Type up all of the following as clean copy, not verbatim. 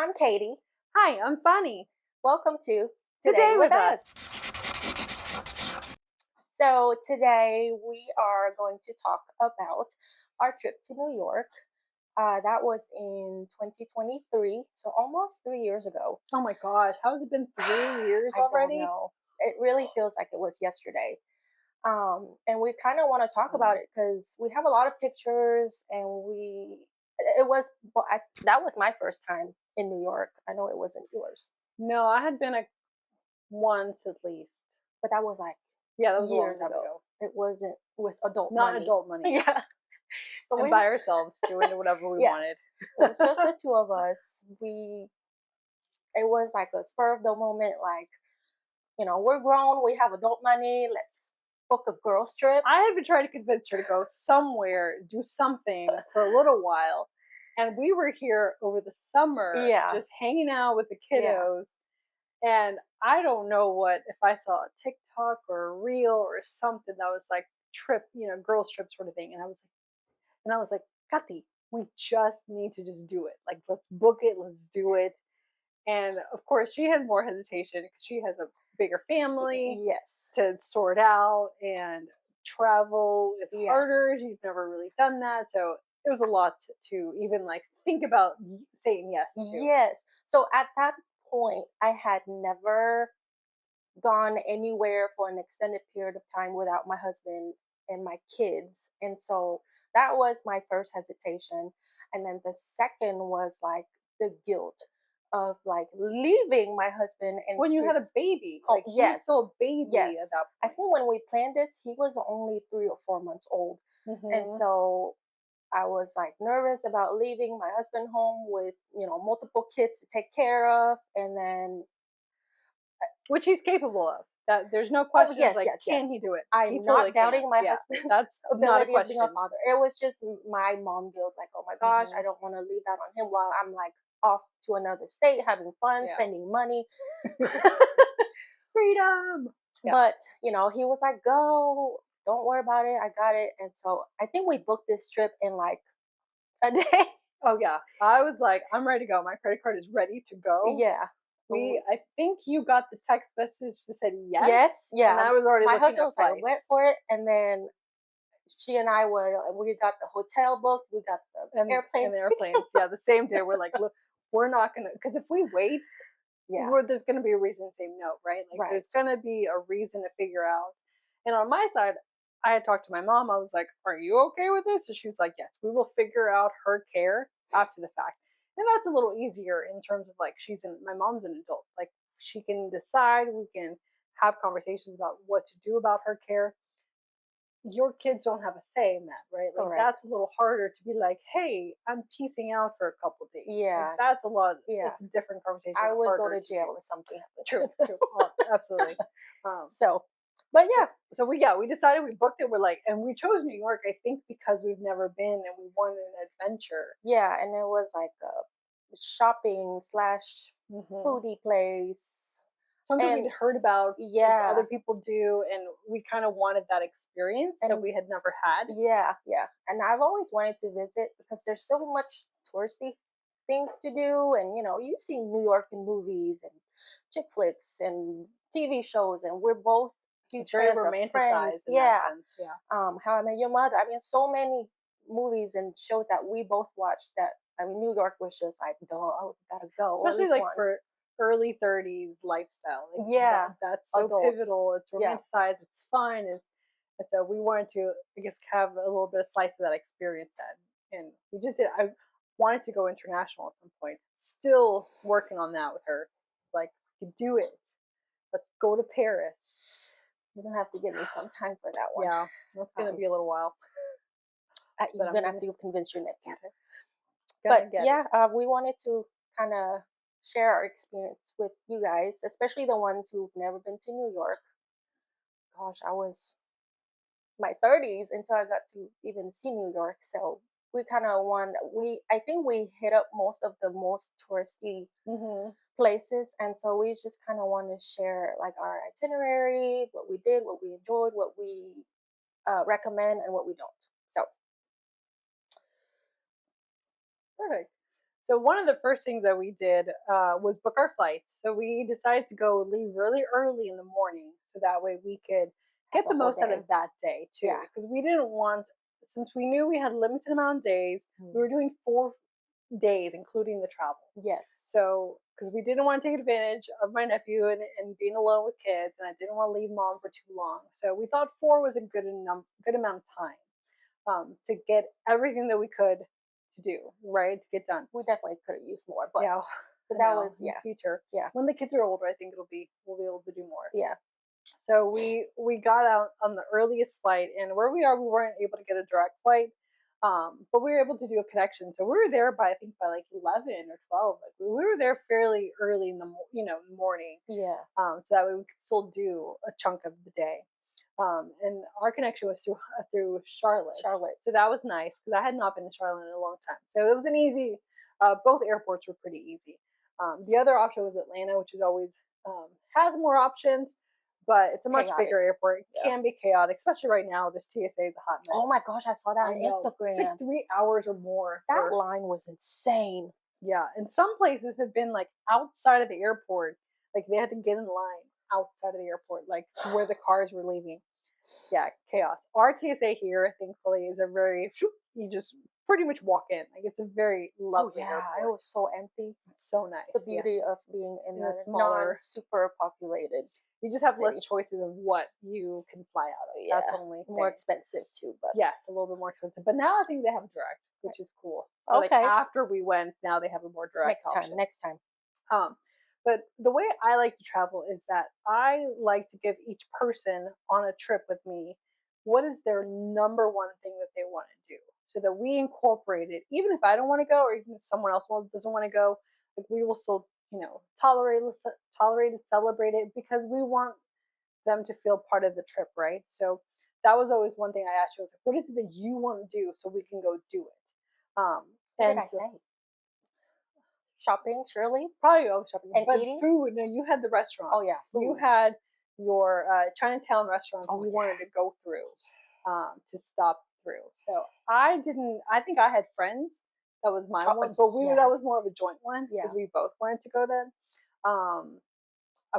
I'm Katie. Hi, I'm Fanny. Welcome to Today Today with with Us. us. So, today we are going to talk about our trip to New York. That was in 2023, so almost 3 years ago. Oh my gosh, how has it been 3 years I don't already? know. It really feels like it was yesterday. And we kind of want to talk about it because we have a lot of pictures, and it was, that was my first time in New York. I know it wasn't yours, No, I had been once at least. but that was like Yeah, that was a long years time ago. ago. It wasn't with adult Not money. adult money. Yeah. So And we by ourselves doing whatever we wanted. yes. It was just the two of us. It was like a spur of the moment, like, we're grown, we have adult money, let's book a girls trip. I had been trying to convince her to go somewhere, do something for a little while. And we were here over the summer Yeah. just hanging out with the Yeah. kiddos. And I don't know what, if I saw a TikTok or a reel or something that was like trip, girls trip sort of thing. And I was like, Kathy, we just need to just do it. Like, let's book it, let's do it. And of course, she has more hesitation because she has a bigger family Yes. to sort out, and travel is Yes. harder. She's never really done that. So it was a lot to even like think about saying yes to. Yes. So at that point, I had never gone anywhere for an extended period of time without my husband and my kids. And so that was my first hesitation. And then the second was like the guilt of like leaving my husband and When you had a kids baby, home. like he was Yes. still a baby at Yes. that I point. think when we planned this, he was only 3 or 4 months old. And Hmm. so I was like nervous about leaving my husband home with, multiple kids to take care of. And then, Which he's capable of. That there's no oh, question of yes, like, yes, yes. can he do it? He I'm totally not can. doubting my Yeah, husband's that's not a ability of being a question. father. It was just my mom guilt, like, oh my gosh, I Hmm. don't want to leave that on him while I'm like off to another state, having fun, Yeah. spending money. Freedom. Yeah. But, he was like, go, don't worry about it. I got it. And so I think we booked this trip in like a day. Oh yeah. I was like, I'm ready to go. My credit card is ready to go. Yeah. I think you got the text message that said yes, Yes, and yeah. I was already My looking husband at was like, flights. went for it. And then she and we got the hotel booked, we got the And airplane the ticket. airplanes, yeah, the same day. We're like, look, we're not gonna, because if we wait, Yeah, there's gonna be a reason to say no, right? Like, right. there's gonna be a reason to figure out. And on my side, I had talked to my mom. I was like, "Are you okay with this?" And she was like, "Yes, we will figure out her care after the fact." And that's a little easier in terms of like my mom's an adult. Like, she can decide. We can have conversations about what to do about her care. Your kids don't have a say in that, right? Like, Correct. that's a little harder to be like, hey, I'm piecing out for a couple days. Like, Yeah, that's a lot. yeah. It's a different conversation, I would go harder to to jail do. if something True, happened. true. Oh, absolutely. Um, So, but so, yeah, so we decided, we booked it. We're like, and we chose New York, I think, because we've never been and we wanted an adventure. yeah, and it was like a shopping slash Hmm. foodie place, Something we'd and heard about yeah, other people do, and we kind of wanted that experience that and we had never had. yeah, yeah, and I've always wanted to visit because there's so much touristy things to do, and you see New York in movies and chick flicks and TV shows, and we're both It's huge very fans of Friends. romanticized in that Yeah, sense. Yeah. How I Met Your Mother. I mean, so many movies and shows that we both watched. That I mean, New York was just like, duh, oh, gotta go at Especially least like once. for early 30s lifestyle. Like, Yeah, that's so adults. pivotal. It's Yeah, romanticized, it's fun, and so we wanted to, I guess, have a little bit of slice of that experience then. And we just did. I wanted to go international at some point. Still working on that with her. Like, we could do it. Let's go to Paris. you're gonna have to give me some time for that one. Yeah, that's gonna Um, be a little while, but you're I'm gonna have gonna to convince your nephew. get it. But Gonna get it. yeah, we wanted to kind of share our experience with you guys, especially the ones who've never been to New York. Gosh, I was my 30s until I got to even see New York. So we kind of want I think we hit up most of the most touristy Hmm. places, and so we just kind of want to share like our itinerary, what we did, what we enjoyed, what we recommend, and what we don't. So Perfect. So one of the first things that we did was book our flights. So we decided to go leave really early in the morning, so that way we could Have get the the whole most out day. of that day too. Yeah. Because we didn't want, since we knew we had a limited amount of days, we Mm. were doing 4 days, including the travel. Yes. So, because we didn't want to take advantage of my nephew and being alone with kids, and I didn't want to leave mom for too long. So we thought 4 was a good amount of time to get everything that we could to do, right? To get done. We definitely could have used more, but Yeah, but I that know. was In the yeah. future, Yeah. when the kids are older, I think we'll be able to do more. Yeah. So we got out on the earliest flight, and where we are, we weren't able to get a direct flight, but we were able to do a connection. So we were there by, I think, by like 11 or 12. Like we were there fairly early in the morning, Yeah. so that way we could still do a chunk of the day. And our connection was through Charlotte, Charlotte. so that was nice because I had not been to Charlotte in a long time. So it was an easy. Both airports were pretty easy. The other option was Atlanta, which is always has more options, but it's a much Chaotic. bigger airport. It Yeah. can be chaotic, especially right now. This TSA is a hot mess. Oh my gosh, I saw that I on know it's like Instagram. 3 hours or more That for, line was insane. yeah. And some places have been like outside of the airport, like they had to get in line outside of the airport, like to where the cars were leaving. Yeah, chaos. Our TSA here, thankfully, is a very you just pretty much walk in. Like it's a very Oh lovely yeah, it airport. was so empty. It's so nice. The Yeah, beauty of being in in a a non smaller, super populated you just have less city. choices of what you can fly out of. That's Yeah. the only More thing. expensive too, but Yes, a little bit more expensive. But now I think they have direct, which is cool. Or like okay. after we went, now they have a more direct Next time, option. next time. Um, but the way I like to travel is that I like to give each person on a trip with me what is their number one thing that they want to do, so that we incorporate it. Even if I don't want to go, or even if someone else doesn't want to go, like we will still, tolerate it, celebrate it, because we want them to feel part of the trip, right? So that was always one thing I asked you. I was like, what is it that you want to do so we can go do it? What did And I so say? Shopping, surely? probably go shopping, And but eating? food. No, you had the Oh restaurants. yeah, You food. had your Chinatown restaurants that Oh you yeah. wanted to go through, to stop through. So I didn't. I think I had friends. That was my Oh one, but that yeah. was more of a joint one Yeah. because we both wanted to go there. Um,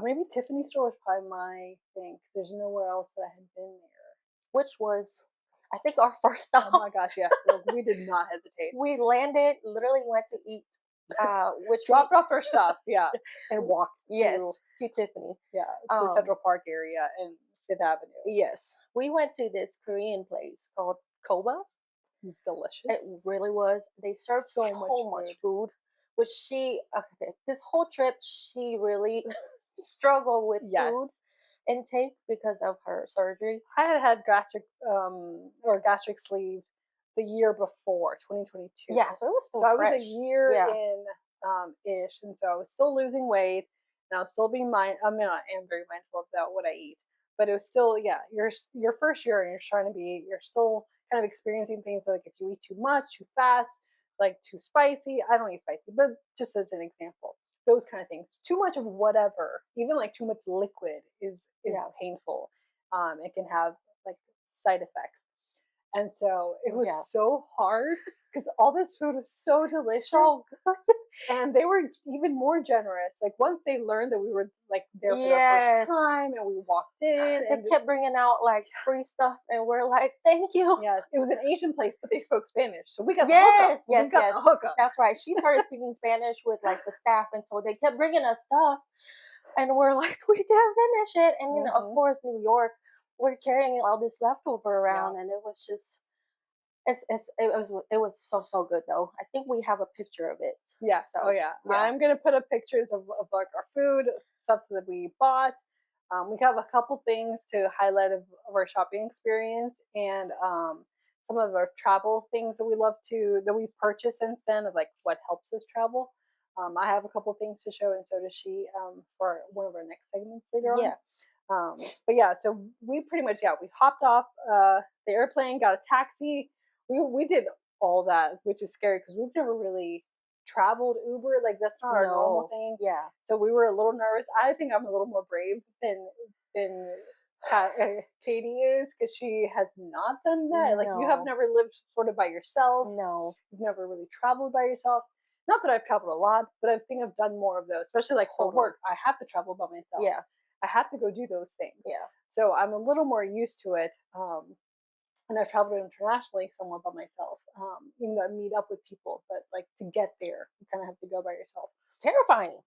maybe Tiffany store was probably my thing. 'Cause there's nowhere else that I had been there. Which was I think our first Oh stop. my gosh, yes, no, we did not hesitate. We landed, literally went to eat, which we Dropped off our stuff, yeah, and walked to, yes, to Tiffany. yeah, to Um, Central Park area and Fifth Avenue. yes, we went to this Korean place called Koba. It was delicious. It really was. They served So much so food. much food, which she okay, this whole trip she really struggled with Yes. food intake because of her surgery. I had gastric sleeve the year before, 2022. Yeah, so it was So still I was a fresh. year Yeah, in ish, and so I was still losing weight, and I was still being I mean, I am very mindful about what I eat, but it was still, yeah, your first year, and you're still kind of experiencing things like if you eat too much, too fast, like too spicy. I don't eat spicy, but just as an example, those kind of things. Too much of whatever, even like too much liquid, is yeah, painful. It can have like side effects, and so it was yeah. so hard because all this food was so delicious, So good. and they were even more generous. Like once they learned that we were like there for the first Yes. time, and we walked in, They and kept bringing out like free stuff, and we're like, "Thank you." yes, it was an Asian place, but they spoke Spanish, so we got the hookup. Yes, We yes, got yes. the hookup. That's right. She started speaking Spanish with like the staff, and so they kept bringing us stuff, and we're like, "We can't finish it." And of Hmm. course, New York, we're carrying all this leftover Yeah. around, and it was just, it was so good though. I think we have a picture of it. Yeah. Oh So yeah. yeah, I'm gonna put up pictures of like our food, stuff that we bought. We have a couple things to highlight of our shopping experience, and some of our travel things that we've purchased since then, of like what helps us travel. I have a couple things to show, and so does she, for one of our next segments later on. yeah, But yeah, so we pretty much, yeah, we hopped off the airplane, got a taxi. We did all that, which is scary because we've never really traveled Uber. Like that's not our normal no, thing. yeah, So we were a little nervous. I think I'm a little more brave than Katie is, because she has not done that. Like you have no, never lived sort of by yourself. no, You've never really traveled by yourself. Not that I've traveled a lot, but I think I've done more of those, especially like for Totally. work. I have to travel by myself. Yeah. I have to go do those things. Yeah. So I'm a little more used to it. And I've traveled internationally somewhat by myself. Even though I meet up with people, but like to get there, you kind of have to go by yourself. It's terrifying.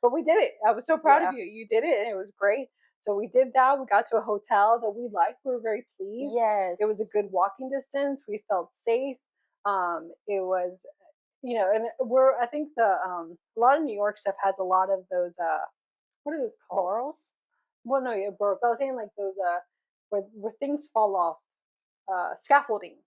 But we did it. I was so proud of Yeah. you. You did it, and it was great. So we did that. We got to a hotel that we liked. We were very pleased. Yes. It was a good walking distance. We felt safe. It was, and we're. I think the a lot of New York stuff has a lot of those. What are those called? Morals? Well, no, yeah, but I was saying like those. Where things fall off. Scaffolding.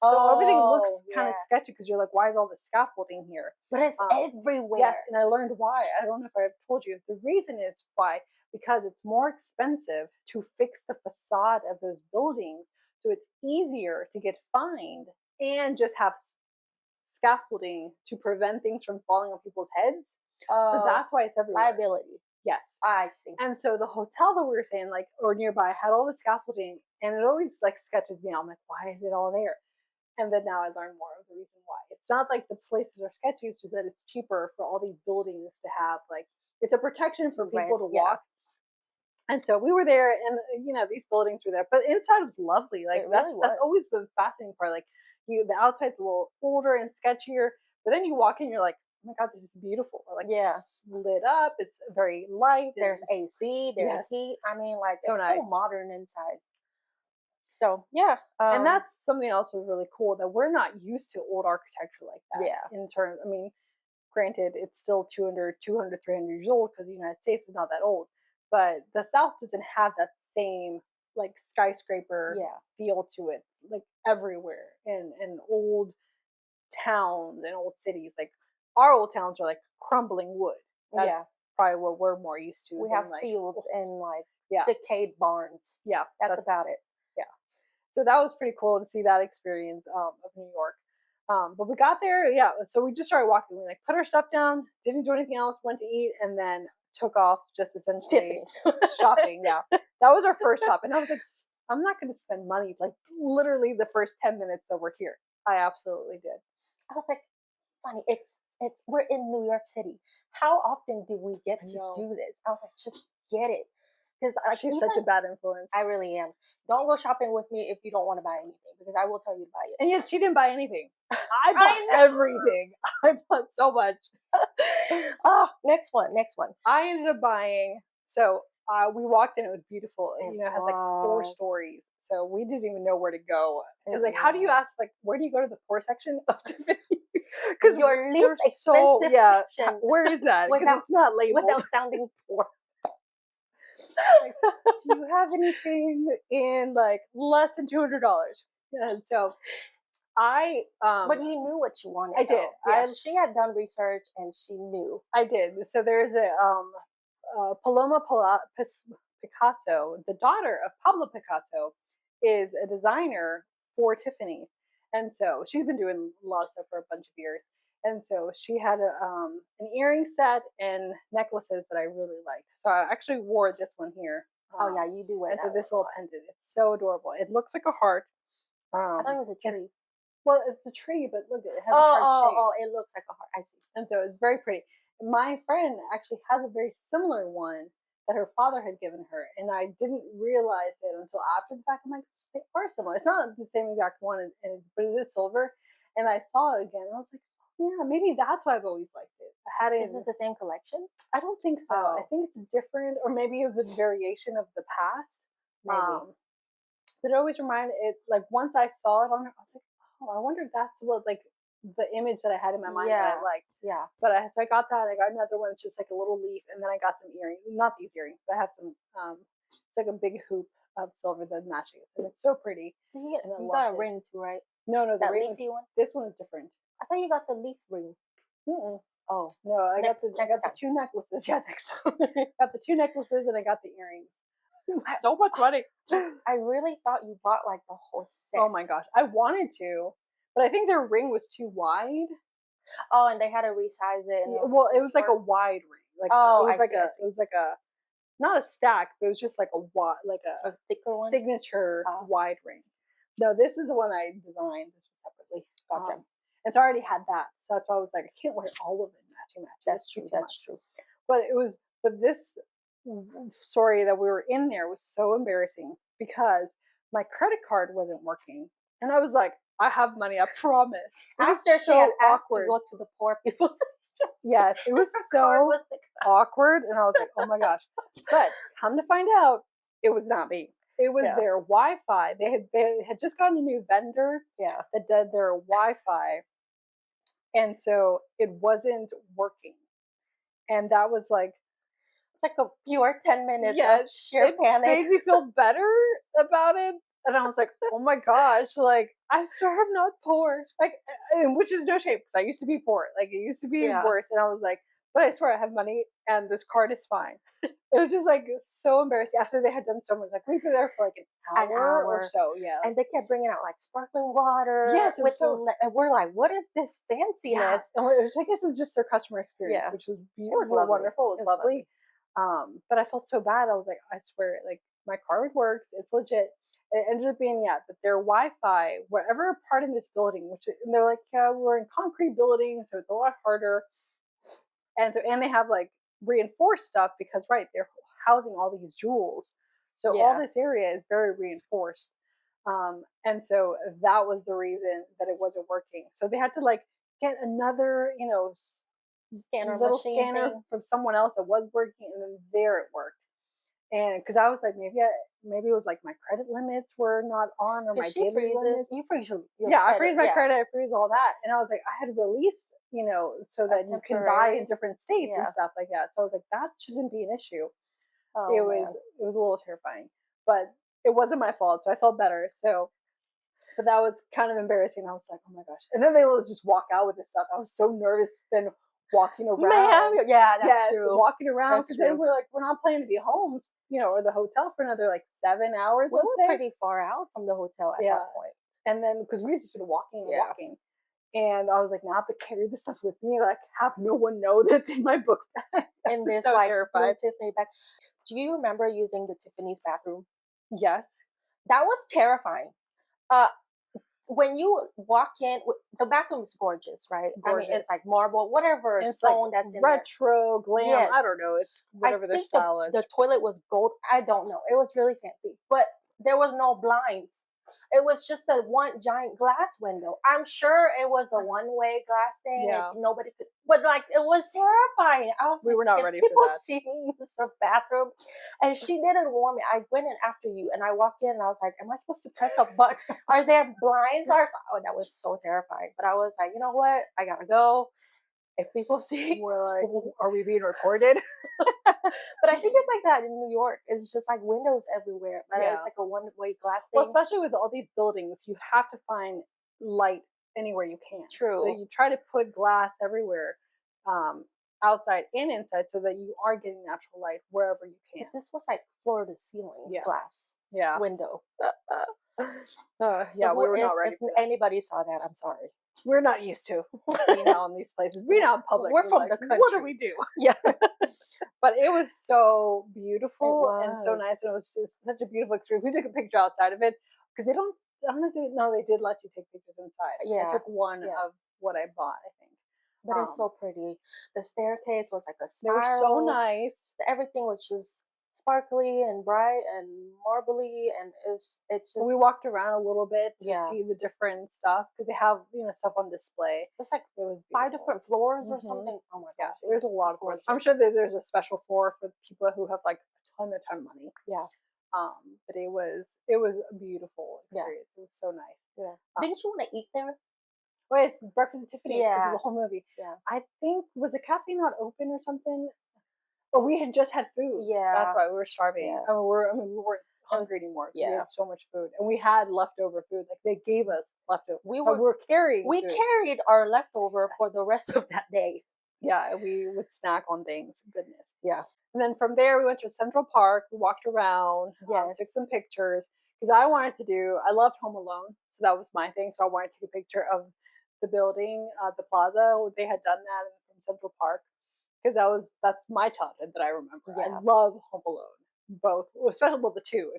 So everything looks Oh, kind yeah. of sketchy because you're like, why is all this scaffolding here? But it's Yes, everywhere. and I learned why. I don't know if I've told you. The reason is why because it's more expensive to fix the facade of those buildings, so it's easier to get fined and just have scaffolding to prevent things from falling on people's heads. So Oh, that's why it's everywhere. liability. Yes. I see. And so the hotel that we were staying, like or nearby, had all the scaffolding, and it always like sketches me out. I'm like, why is it all there? And then now I learn more of the reason why. It's not like the places are sketchy, it's just that it's cheaper for all these buildings to have like it's a protection for To people rent. to Yeah. walk. And so we were there, and these buildings were there, but inside was lovely. Like It that's really that's was. always the fascinating part. Like the outside's a little older and sketchier, but then you walk in, you're like, oh my god, this is beautiful. Like Yeah. it's lit up, it's very light, and There's AC, there's yes, heat. I mean, like, so it's so nice. modern inside. So, yeah. And that's something else was really cool that we're not used to old architecture like that. Yeah. In terms, I mean, granted, it's still 200, 300 years old because the United States is not that old, but the South doesn't have that same like skyscraper Yeah. feel to it, like everywhere in old towns and old cities. Like our old towns are like crumbling wood. That's Yeah. probably what we're more used to We have than like, fields and, like, yeah, decayed barns. yeah, That's that's about it. yeah. So that was pretty cool to see that experience of New York. But we got there, yeah. So we just started walking. We like put our stuff down, didn't do anything else, went to eat, and then took off just essentially Tiffany. shopping. Yeah, that was our first stop, and I was like, I'm not going to spend money like literally the first 10 minutes that we're here. I absolutely did. I was like, funny. It's we're in New York City. How often do we get I to know do this? I was like, just get it. Because like she's such a even bad influence, I really am. Don't go shopping with me if you don't want to buy anything because I will tell you to buy it. and yet she didn't buy anything. I bought I everything. I bought so much. know. Oh, next one. Next one. I ended up buying. So we walked in. It was beautiful. It It has like four was. stories. So we didn't even know where to go. It It's like, how do you was. ask? Like, where do you go to the poor section of Tiffany? Because Your least they're so expensive yeah. section Where is that? Because without it's not labeled. without sounding poor. Like, do you have anything in like less than $200? And so I But you knew what you I wanted did. though. Yeah, she had done research and she knew. I did. So there's a Paloma Picasso, the daughter of Pablo Picasso, is a designer for Tiffany, and so she's been doing a lot of stuff for a bunch of years. And so she had an earring set and necklaces that I really liked. So I actually wore this one here, Oh yeah, you do wear and so that one this a little lot. pendant. It's so adorable. It looks like a heart. I thought it was a It's tree. well, it's a tree, but look, it has a Oh, heart oh, shape. oh, it looks like a heart. I see. And so it's very pretty. My friend actually has a very similar one that her father had given her, and I didn't realize it until after the fact. I'm like, they are similar. It's not the same exact one, but it is silver. And I saw it again, and I was like, oh, yeah, maybe that's why I've always liked it. I had it. Is this the same collection? I don't think so. I Oh, think it's different, or maybe it was a variation of the past. maybe. Um, but it always reminded it like once I saw it on her, I was like, oh, I wonder if that's what like the image that I had in my mind that I Yeah, liked. yeah. But I got that. I got another one. It's just like a little leaf, and then I got some earrings. Not these earrings, but I have some. It's like a big hoop of silver that matches, and it's so pretty. Did And I you got loved a it. ring too, right? No, no, the That ring was leafy one? this one is different. I thought you got the leaf ring. Mm-mm. Oh, No, I got next the I next got the time. two necklaces. Yeah, next time. Got the two necklaces, and I got the earrings. I, So much money. I really thought you bought like the whole Oh set. my gosh, I wanted to, but I think their ring was too wide. Oh, and they had to resize it, and it was Well, too it much was like a work. wide ring. Like Oh, I see, I it see. was like a not a stack, but it was just like a wide, like a A thicker one. signature Oh, wide ring. No, this is the one I designed separately. gotcha. And so I already had that. So that's why I was like, I can't wear all of it matching matching. That's It's true. too That's much. true. But it was but this story that we were in there was so embarrassing because my credit card wasn't working. And I was like, I have money, I promise. It was After she had so asked to awkward. go to the poor people's, Yes, it was her card so was like, awkward. And I was like, oh my gosh. But come to find out, it was not me. It was yeah, their Wi Fi. They had just gotten a new vendor yeah. that did their Wi Fi. And so it wasn't working. And that was like, It's like a pure 10 minutes of yes, sheer it panic. made me feel better about it. And I was like, oh my gosh, like I'm sure I'm not poor. Like, and which is no shame because I used to be poor. Like it used to be Yeah, worse. And I was like, but I swear I have money and this card is fine. It was just like so embarrassing after they had done so much. Like we've been there for like an an hour or hour, so. Yeah. and they kept bringing out like sparkling water Yes, it was with, so and we're like, what is this yeah. fanciness? And which I guess is just their customer experience, Yeah, which was it was beautiful, lovely. wonderful, it It was was lovely. lovely. But I felt so bad. I was like, I swear, like my card works, it's legit. It ended up being yeah, that their Wi-Fi, whatever part in this building, and they're like, yeah, we're in concrete buildings, so it's a lot harder. And so, and they have like reinforced stuff because right, they're housing all these jewels, so all Yeah, this area is very reinforced. And so that was the reason that it wasn't working. So they had to like get another, scanner little machine scanner thing. from someone else that was working, and then there it worked. And because I was like, maybe it was like my credit limits were not on or Cause my she daily freezes, limits. you freeze your Yeah, I credit. freeze my Yeah, credit, I freeze all that, and I was like, I had released, so a that you can buy in temporary. different states and Yeah. stuff like that. So I was like, that shouldn't be an issue. Oh It was man. it was a little terrifying, but it wasn't my fault, so I felt better. So, but that was kind of embarrassing. I was like, oh my gosh, and then they would just walk out with this stuff. I was so nervous then walking Ma'am, around. yeah, that's Yes, true. walking around That's because then true. we're not planning to be home, or the hotel for another like 7 hours, We let's were say. pretty far out from the hotel at Yeah, that point. and then because we had just been walking and Yeah. walking, and I was like, now I have to carry this stuff with me, like have no one know that's in my book bag. I In was this so like blue terrified. Tiffany bag. Do you remember using the Tiffany's bathroom? Yes, That was terrifying. Uh, when you walk in, the bathroom is gorgeous, right? I mean, gorgeous. it's like marble, whatever And it's like stone that's in there. retro glam. Yes. I don't know. It's I whatever their think the style is. the toilet was gold. I don't know. It was really fancy, but there was no blinds. It was just a one giant glass window. I'm sure it was a one-way glass thing, and Yeah, nobody could. But like, it was terrifying. I was we like, were not can ready for people that. see me use the bathroom? And she didn't warn me. I went in after you, and I walked in, and I was like, am I supposed to press a button? Are there blinds? Oh, that was so terrifying. But I was like, you know what? I gotta go. If people see, We're like, are we being recorded? but I think it's like that in New York. It's just like windows everywhere, but it's Yeah. like a one-way glass Well, thing. especially with all these buildings, you have to find light anywhere you can. So True. you try to put glass everywhere, um, outside and inside, so that you are getting natural light wherever you can. But this was like floor to ceiling Yeah. glass Yeah. window. So Yeah, we who, were not if ready for that. anybody saw that, I'm sorry. We're not used to being out in these places. Being out in public, We're we're from like, the what do country. we do? Yeah, But it was so it beautiful and so was. nice, and it was just such a beautiful experience. We took a picture outside of it because they don't. I don't know if they, no, they did let you take pictures inside. I Yeah, took one yeah. of what I bought, I think. But it's so pretty. The staircase was like a They were so spiral. nice. Everything was just sparkly and bright and marbly, and it's And just we walked around a little bit to yeah. see the different stuff because they have stuff on display. It's like It was 5 beautiful. different floors or Hmm. something. Oh my Yeah, gosh, it there's a was lot of floors. I'm gorgeous. sure that there's a special floor for people who have like a ton of money. Yeah, But it was a beautiful yeah, experience. It was so nice. yeah. Um, Didn't you want to eat there? Wait, Breakfast at Tiffany's because of Yeah, the whole movie. yeah, I think was the cafe not open or something, or we had just had food. That's yeah, why we were starving. yeah. We weren't It was, hungry anymore because we yeah. had so much food, and we had leftover food. Like they gave us leftover, We so were we were carrying we food. carried our leftover for the rest of that day. Yeah, we would snack on things. Goodness. Yeah. And then from there, we went to Central Park. We walked around, took Yes. some pictures because I wanted to do. I loved Home Alone, so that was my thing. So I wanted to take a picture of the building, the plaza. They had done that in Central Park because that's my childhood that I remember. I Yeah. love Home Alone, both, especially well, the two,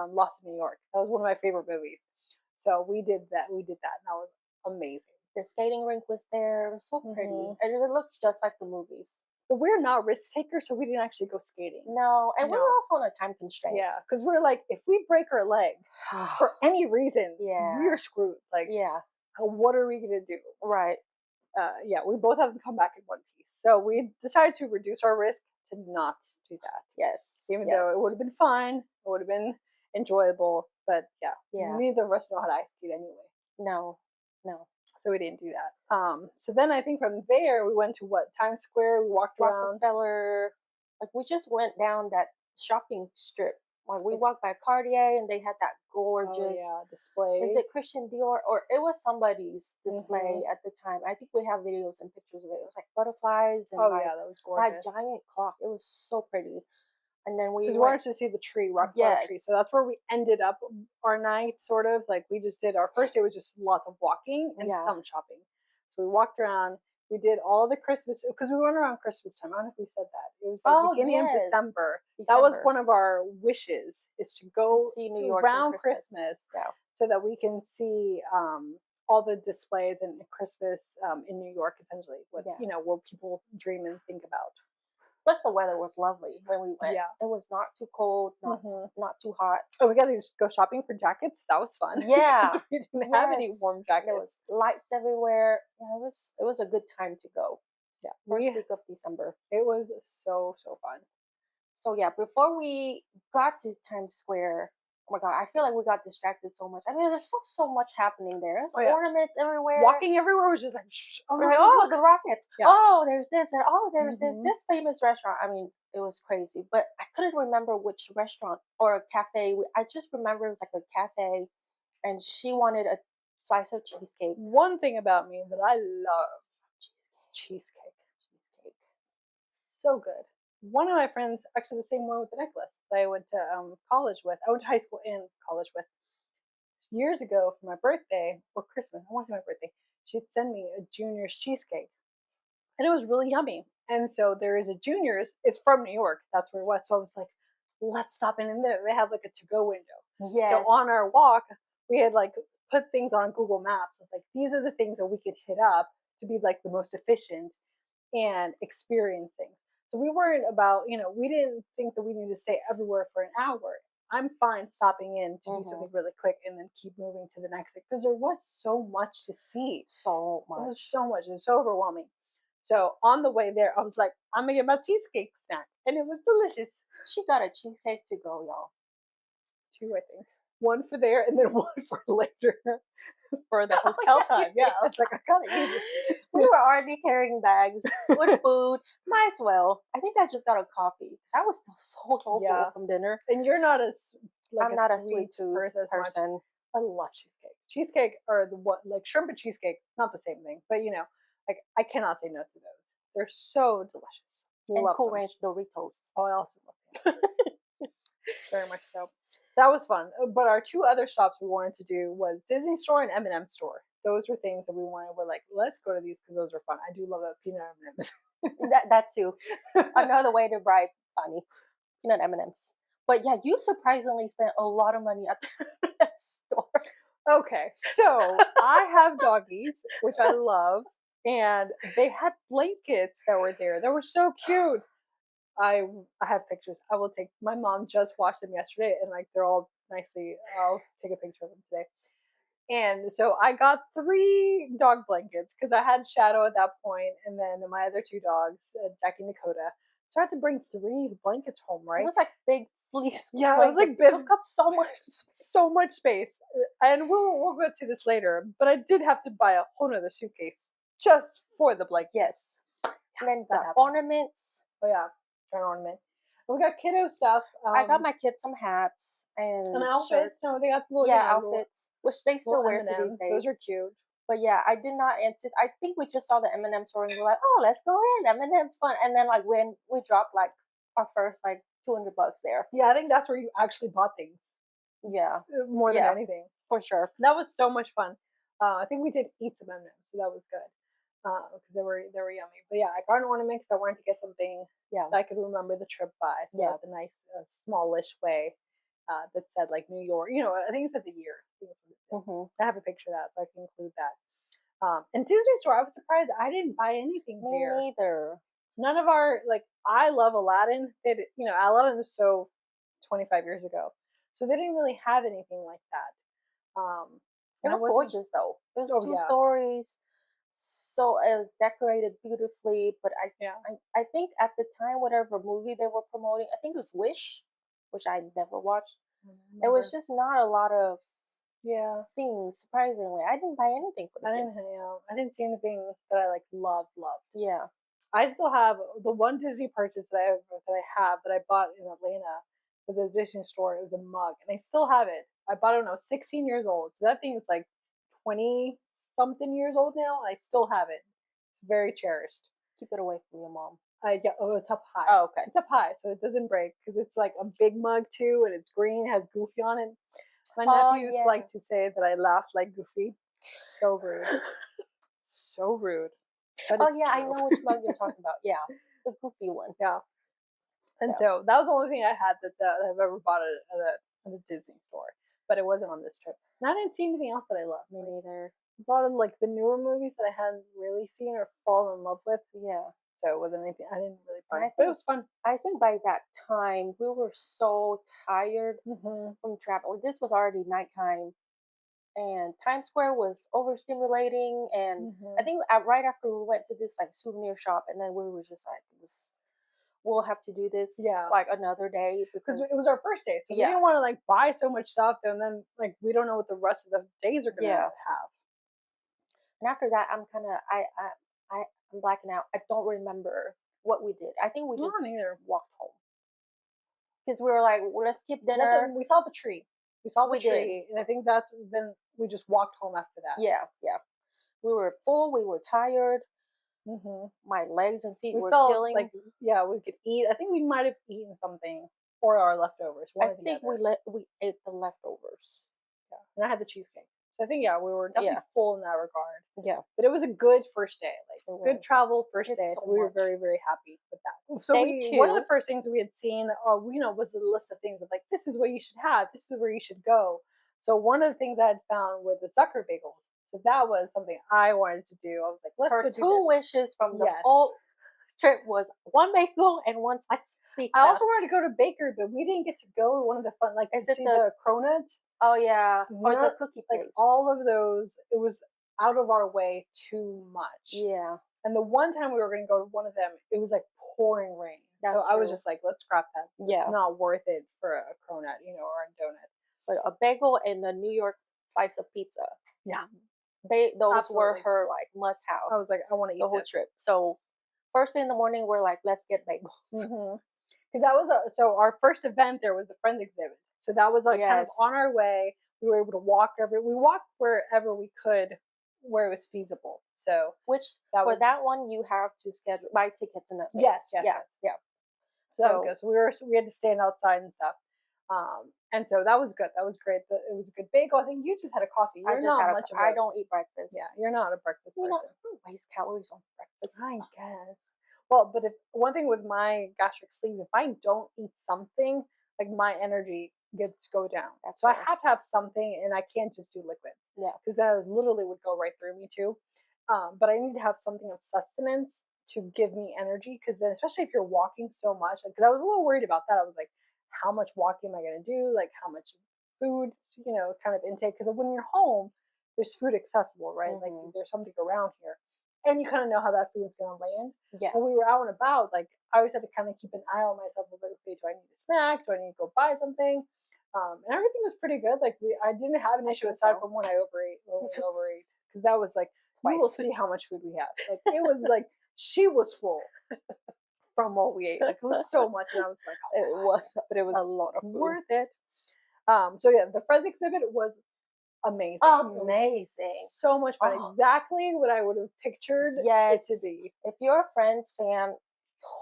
Lost in New York. That was one of my favorite movies. So we did that. We did that, and that was amazing. The skating rink was there. It was so pretty, Hmm. and it looks just like the movies. But we're not risk takers, so we didn't actually go skating. No, and we were No, also on a time constraint. yeah, because we're like, if we break our leg for any reason, Yeah, we're screwed. Like, yeah, what are we gonna do? right. Yeah, we both have to come back in one piece. So we decided to reduce our risk to not do that, Yes, even though it would yes, have been fun, it would have been enjoyable. But yeah, yeah. neither of us know how to ice skate anyway, No, no. so we didn't do that. So then I think from there we went to what, Times Square. We walked around. Rockefeller, like we just went down that shopping strip. Like we Like, walked by Cartier and they had that oh gorgeous, yeah, is displays. it Christian Dior or it was somebody's Hmm. display at the time. I think we have videos and pictures of it. It was like butterflies and Oh like yeah, that was that gorgeous. giant clock. It was so pretty. And then we Because we went, wanted to see the tree, Rockefeller tree. So yes, that's where we ended up our night, sort of. Like we just did our first day was just lots of walking and yeah. some shopping. So we walked around. We did all the Christmas because we went around Christmas time. I don't know if we said that. It was like Oh beginning of yes, December. That was December one of our wishes, is to to go see New York in around Christmas. Christmas Yeah, so that we can see all the displays and Christmas in New York, essentially what, yeah. what people dream and think about. Plus the weather was lovely when we went. Yeah. It was not too cold, Hmm. not too hot. Oh, we got to go shopping for jackets. That was fun because Yeah. we didn't have any Yes. warm There jackets. was lights everywhere. Yeah, it was a good time to go. Yeah, First week of December. it was so fun. So yeah, before we got to Times Square, oh my god, I feel like we got distracted so much. I mean, there's so much happening there. There's Oh yeah, ornaments everywhere. walking everywhere was just like, shh, oh We're look, like, look, oh, look. the Rockets. Yeah. Oh, there's this, and oh, there's this Hmm. this famous restaurant. I mean, it was crazy, but I couldn't remember which restaurant or cafe. I just remember it was like a cafe, and she wanted a slice of cheesecake. One thing about me that I love, cheesecake. Cheesecake. So good. One of my friends, actually the same one with the necklace that I went to college with. I went to high school and college with. Years ago for my birthday or Christmas, I want to say my birthday, she'd send me a junior's cheesecake, and it was really yummy. And so there is a Junior's. It's from New York. That's where it was. So I was like, let's stop in there. They have like a to-go window. So Yes. on our walk, we had like put things on Google Maps. It's like these are the things that we could hit up to be like the most efficient and experience things. So we weren't about, we didn't think that we needed to stay everywhere for an hour. I'm fine stopping in to do Hmm. something really quick and then keep moving to the next thing because there was so much to see. So It was much. so much. It was so overwhelming. So on the way there, I was like, I'm gonna get my cheesecake snack, and it was delicious. She got a cheesecake to go, y'all. Two, I think. One for there, and then one for later for the Oh hotel yeah, time. Yeah, I was like, I gotta eat we it. were already carrying bags with food. Might as well. I think I just got a coffee because I was still so Yeah, full from dinner. and you're not as like I'm a not a sweet sweet tooth person as much. person. I love cheesecake. Cheesecake or the what, like shrimp and cheesecake, not the same thing, but like I cannot say no to those. They're so delicious. And Love Cool them. Ranch Doritos. Oh, I also love them very much so. That was fun. But our two other stops we wanted to do was Disney Store and M&M Store. Those were things that we wanted. We're like, let's go to these because those are fun. I do love a peanut That too. M&Ms. Another way to bribe Fanny. Peanut M&Ms. But yeah, you surprisingly spent a lot of money at that store. Okay, so I have doggies, which I love, and they had blankets that were there. They were so cute. I I have pictures. I will take. My mom just washed them yesterday, and like they're all nicely. I'll take a picture of them today. And so I got three dog blankets because I had Shadow at that point, and then my other two dogs, Jackie and Dakota. So I had to bring three blankets home, It right? was like big fleece Yeah, it was blankets. like big, Took up so much. so much space. And we'll go to this later. But I did have to buy a whole nother suitcase just for the blankets. Yes. And then That got happened. ornaments. Oh yeah, for an ornament. And we got kiddo stuff. I got my kids some hats And and outfits. shirts. No, they got the little, Yeah, little outfits, which they still wear to these M&Ms. days. Those are cute. But yeah, I did not anticipate. I think we just saw the M&M store and we are like, oh, let's go in. M&M's fun. And then like when we dropped like our first like $200 there. Yeah, I think that's where you actually bought things Yeah, more than yeah, anything. for sure. That was so much fun. I think we did eat some M&Ms, so that was good because they were yummy. But yeah, I got an ornament because I wanted to get something Yeah, that I could remember the trip by. So yeah. that's a nice, smallish way that said like New York. I think it said the year. I think it's what it said. Hmm. I have a picture of that, so I can include that. And Disney Store, I was surprised I didn't buy anything Me there. neither. None of our like I love Aladdin. Aladdin is so 25 years ago, so they didn't really have anything like that. It And I was wasn't. gorgeous though. It was Oh two yeah, stories, so decorated beautifully. But yeah. I think at the time, whatever movie they were promoting, I think it was Wish, which I never watched. I don't It was remember. just not a lot of Yeah, things. Surprisingly, I didn't buy anything for the I didn't. kids. I didn't see anything that I like loved. Yeah. I still have the one Disney purchase that I bought in Atlanta was a Disney store. It was a mug, and I still have it. I bought it when I was 16 years old. So that thing is like 20 something years old now. I still have it. It's very cherished. Keep it away from your mom. It's up high. Oh, okay. It's up high, so it doesn't break because it's like a big mug too, and it's green, has Goofy on it. My Oh nephews yeah. like to say that I laugh like Goofy. So rude. So rude. But Oh it's yeah, I true. know which mug you're talking about. Yeah, the goofy one. Yeah. And Yeah, so that was the only thing I had that I've ever bought at a Disney store. But it wasn't on this trip. And I didn't see anything else that I loved. me Like neither. a lot of like the newer movies that I hadn't really seen or fallen in love with. Yeah, So it wasn't anything I didn't really and buy. But it was fun. I think by that time we were so tired Hmm. from traveling. This was already nighttime, and Times Square was overstimulating. And I Hmm. think right after we went to this like souvenir shop, and then we were just like, this, we'll have to do this Yeah. like another day Because it because was our first day. So we yeah, didn't want to like buy so much stuff and then like we don't know what the rest of the days are gonna yeah. have. And after that, I'm kind of I'm blacking out. I don't remember what we did. I think we I just don't either. walked home because we were like, well, let's skip dinner. We saw the tree. We saw the We did. tree, and I think that's then we just walked home after that. Yeah, yeah. We were full. We were tired. Hmm. My legs and feet We were felt like killing. yeah, we could eat. I think we might have eaten something or our leftovers, one I or the think other. we ate the leftovers. Yeah, and I had the cheesecake. So I think yeah, we were Yeah, definitely full in that regard. yeah. But it was a good first day, like It good was. travel first Did day. so So we were much. very happy with that. So Day we one of the two. first things we had seen, was the list of things of like this is what you should have, this is where you should go. So one of the things I had found were the Zucker bagels. So that was something I wanted to do. I was like, let's Her go do this. two wishes from the Yes. whole trip was one bagel and one slice of I pizza. also wanted to go to Baker, but we didn't get to go to one of the fun, like to Is it see the? the cronut. Oh yeah, or the Not cookie like place? all of those. It was out of our way too much. Yeah, And the one time we were going to go to one of them, it was like pouring rain. So that's I was true. just like, let's scrap that. It's Yeah, not worth it for a cronut, or a donut. but a bagel and a New York slice of pizza. Yeah, They those were absolutely. her like must have I was like, I want to the eat whole this. trip. So first thing in the morning, we're like, let's get bagels. Because that was so our first event there was the Friends exhibit. So that was like kind of on Yes, our way. We were able to we walked wherever we could, where it was feasible. So which that for was that one you have to schedule buy tickets in yes, advance. yes, Yeah, yes. yeah. So that was So good. So we had to stand outside and stuff. And so that was good. That was great. It was a good bagel. I think you just had a coffee. I You're just not had much of I a don't eat yeah. breakfast. You're not a breakfast person. I don't waste calories on breakfast. I guess. Well, but if one thing with my gastric sleeve, if I don't eat something, like my energy gets go down. That's So I fair. have to have something, and I can't just do liquid Yeah. because that literally would go right through me too. But I need to have something of sustenance to give me energy because then, especially if you're walking so much, because I was a little worried about that. I was like, how much walking am I going to do? Like, how much food, kind of intake? Because when you're home, there's food accessible, right? Like, Hmm. there's something around here, and you kind of know how that food's going to land. Yeah. When we were out and about, like, I always had to kind of keep an eye on myself. Of like, okay, do I need a snack? Do I need to go buy something? And everything was pretty good. Like, I didn't have an I issue think aside so. from when we overate, because that was like you will Twice. see how much food we have. Like it was like she was full from what we ate. Like it was so much, and I was like, oh It my god, was but it was a lot of food. worth it. So yeah, the Friends exhibit was amazing. It was Amazing. so much fun. Oh, Exactly what I would have pictured it to yes. be. If you're a Friends fan,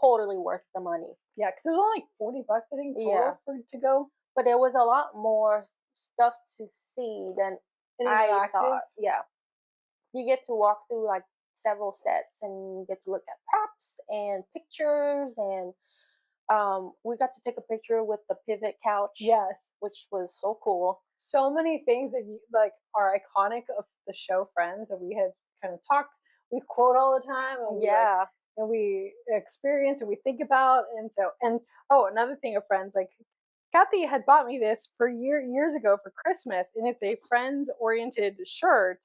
totally worth the money. Yeah, because it was only like $40, I think, Yeah. total for to go. But there was a lot more stuff to see than And I interactive. thought. Yeah. You get to walk through like several sets and you get to look at props and pictures, and we got to take a picture with the pivot couch, Yes. which was so cool. So many things that you like are iconic of the show Friends that we had kind of talk, we quote all the time, and we like, Yeah. and we experience and we think about, and so, and oh, another thing of friends, like Kathy had bought me this for years ago for Christmas, and it's a friends oriented shirt,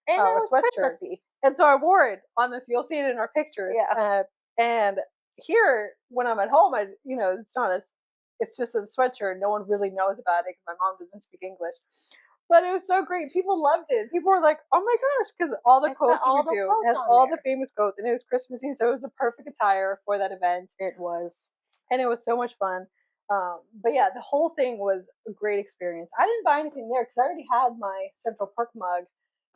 And it or was sweatshirt, Christmassy. and so I wore it on this. You'll see it in our pictures, Yeah. and here when I'm at home, I, it's not as, it's just a sweatshirt. No one really knows about it because my mom doesn't speak English. But it was so great. People loved it. People were like, "Oh my gosh!" Because all the It's got quotes that we all the do quotes has on all the there. famous quotes, and it was Christmassy, so it was a perfect attire for that event, It was. and it was so much fun. But yeah, the whole thing was a great experience. I didn't buy anything there because I already had my Central Park mug,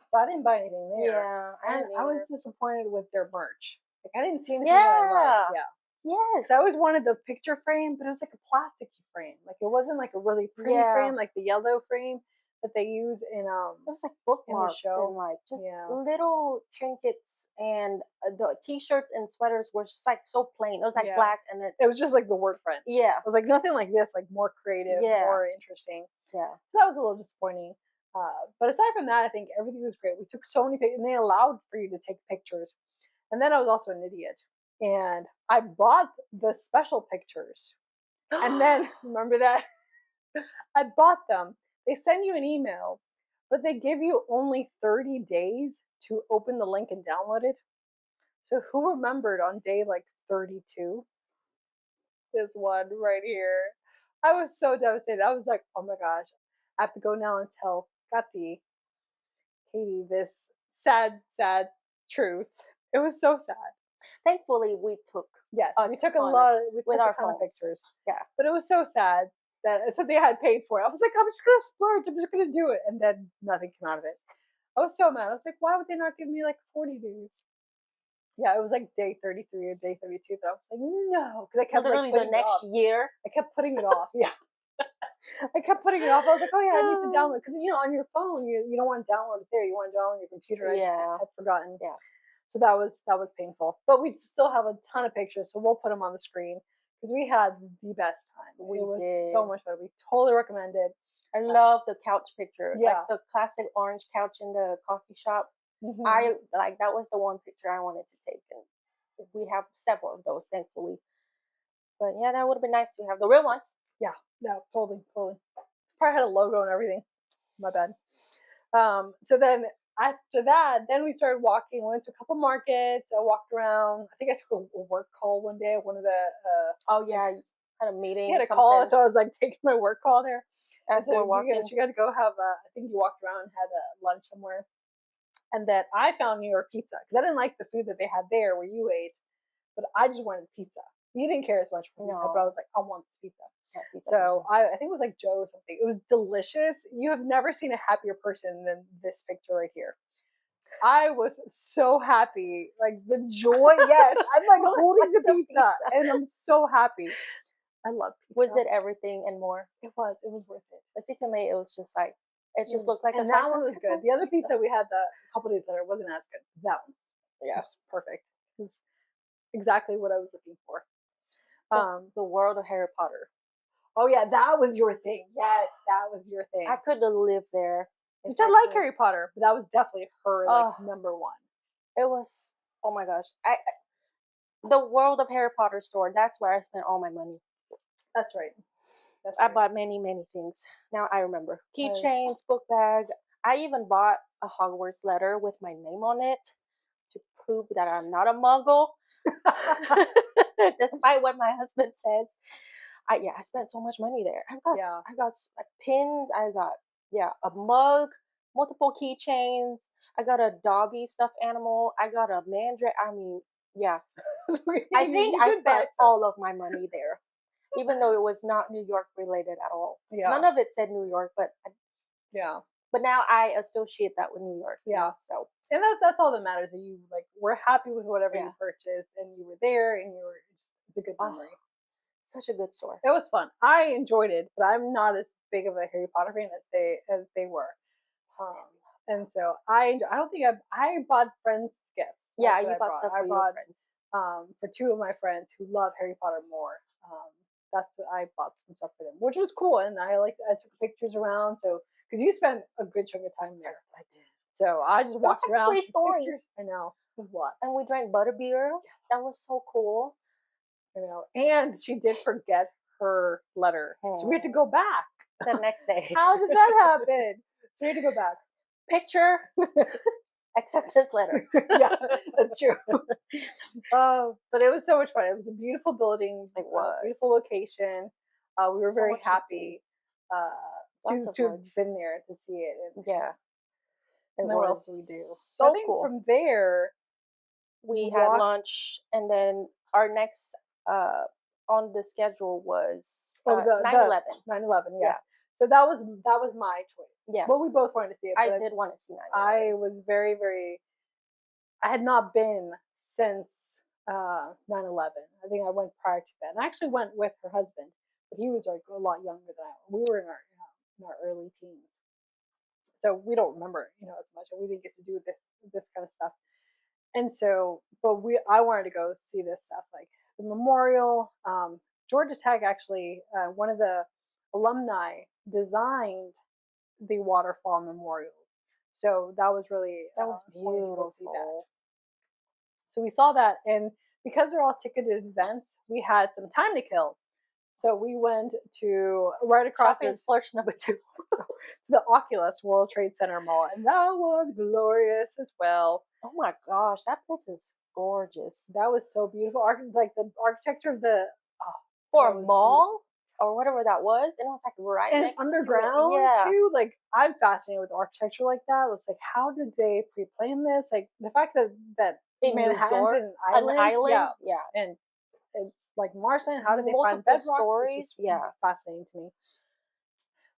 so I didn't buy anything there. Yeah, I And didn't I was either. disappointed with their merch. Like I didn't see anything that I loved. Yeah. Yeah, because Yes. I always wanted the picture frame, but it was like a plasticky frame. Like it wasn't like a really pretty Yeah. frame, like the yellow frame that they use It was like in the bookmarks and show. like just Yeah, little trinkets, and the t-shirts and sweaters were just like so plain. It was like yeah. black and it. It was just like the word friend. Yeah. I was like nothing like this, like more creative, Yeah. more interesting. Yeah. So that was a little disappointing. But aside from that, I think everything was great. We took so many pictures, and they allowed for you to take pictures. And then I was also an idiot, and I bought the special pictures. And then remember that I bought them. They send you an email, but they give you only 30 days to open the link and download it. So who remembered on day like 32? This one right here. I was so devastated. I was like, oh my gosh, I have to go now and tell Kathy, Katie, this sad, sad truth. It was so sad. Thankfully, we took Yes, a ton of we with took a our ton of phones. pictures, Yeah. but it was so sad that it's something I had paid for. I was like, I'm just gonna splurge. I'm just gonna do it, and then nothing came out of it. I was so mad. I was like, why would they not give me like 40 days? Yeah, it was like day 33 or day 32. That I was like, no, because I kept like Literally the putting it next off. year. I kept putting it off. Yeah, I kept putting it off. I was like, oh yeah, I need to download because on your phone you don't want to download it there. You want to download on your computer. I just Yeah. had forgotten. Yeah. So that was painful. But we still have a ton of pictures, so we'll put them on the screen because we had the best time. We It was so did. much fun. We totally recommend it. I Uh, love the couch picture, like yeah. the classic orange couch in the coffee shop. Hmm. I like that was the one picture I wanted to take, and we have several of those, thankfully. But yeah, that would have been nice to have the real ones. Yeah. No, totally, totally. Probably had a logo and everything. My bad. So then after that, then we started walking. We went to a couple markets. I walked around. I think I took a work call one day at one of the Oh like yeah, you had a he meeting had or a call, something so I was like taking my work call there. And as so we're walking. she got to go have. I think you walked around and had a lunch somewhere, and then I found New York pizza because I didn't like the food that they had there where you ate, but I just wanted pizza. You didn't care as much for pizza, but I No, was like, I want this pizza. not pizza So person. I think it was like Joe something. It was delicious. You have never seen a happier person than this picture right here. I was so happy, like the joy. Yes, I'm like Both holding the sides of pizza, pizza. and I'm so happy. I love Was pizza. it everything and more? It was worth it. But see, to me, it was just like it just Mm. looked like a And that slice one of was good. The other pizza. pizza we had a couple days later wasn't as good. That one Yeah, was perfect. It was exactly what I was looking for. the Um, the world of Harry Potter. oh yeah, that was your thing. Yes, that was your I thing. could have lived there if Which I I like could. Harry Potter, but that was definitely her like Oh, number one. it was. Oh my gosh, the world of Harry Potter store. That's where I spent all my money. That's right. That's I right. bought many, many things. Now I remember Uh, keychains, book bag. I even bought a Hogwarts letter with my name on it to prove that I'm not a Muggle, despite what my husband says. I spent so much money there. yeah. I got like pins. I got a mug, multiple keychains. I got a doggy stuffed animal. I got a mandrake. I mean, yeah. I think You I did buy spent stuff. all of my money there, even though it was not New York related at all. Yeah. None of it said New York, Yeah. but now I associate that with New York. Yeah. So And that's all that matters. That you like were happy with whatever you yeah. purchased, and you were there, and you were. It's a good Oh, memory. such a good store. It was fun. I enjoyed it, but I'm not as big of a Harry Potter fan as they were. Um, and so I don't think I bought friends gifts. Yeah, That's what you I bought brought. stuff I for your bought friends. for two of my friends who love Harry Potter more. Um, that's what I bought some stuff for them, which was cool. And I took pictures around. So because you spent a good chunk of time there. I did. So I just Those walked are around, three took pictures. stories. I know it was a lot. And we drank butterbeer. That was so cool. And she did forget her letter, so we had to Hmm. go back. The next day. How did that happen? So we had to go back. Picture, acceptance letter. Yeah, that's true. But it was so much fun. It was a beautiful building, It was. beautiful location. We were So very much to see. happy uh, Lots of to have much. been there to see it. Yeah, it And then what else was did we do? So I so think cool. from there we We had walked. lunch, and then our next uh on the schedule was Oh, the 9/11. 9/11, yes. Yeah, So that was my choice. yeah. Well, we both wanted to see it, I but did want to see 9/11. I was very, very. I had not been since 9/11. I think I went prior to that, and I actually went with her husband, but he was like a lot younger than I. We were in our early teens, so we don't remember as much, and we didn't get to do this kind of stuff. And so, but I wanted to go see this stuff, like the memorial. Georgia Tech actually, one of the alumni designed the waterfall memorial. So that was really That was wanted to go see that. beautiful. So we saw that, and because they're all ticketed events, we had some time to kill. So we went to right across Shopping this splurge number two. the Oculus World Trade Center Mall, and that was glorious as well. Oh my gosh, that place is gorgeous. That was so beautiful. Like the architecture of the oh, For that a was beautiful. mall or whatever that was, and it was like right And it's next to it. underground Yeah, too. Like I'm fascinated with architecture like that. It's like how did they pre-plan this? Like the fact that in New Manhattan's York, an an island, island. yeah, Yeah, and it's like Martian. How did they find multiple bedrock? It's stories. just Yeah, fascinating to me.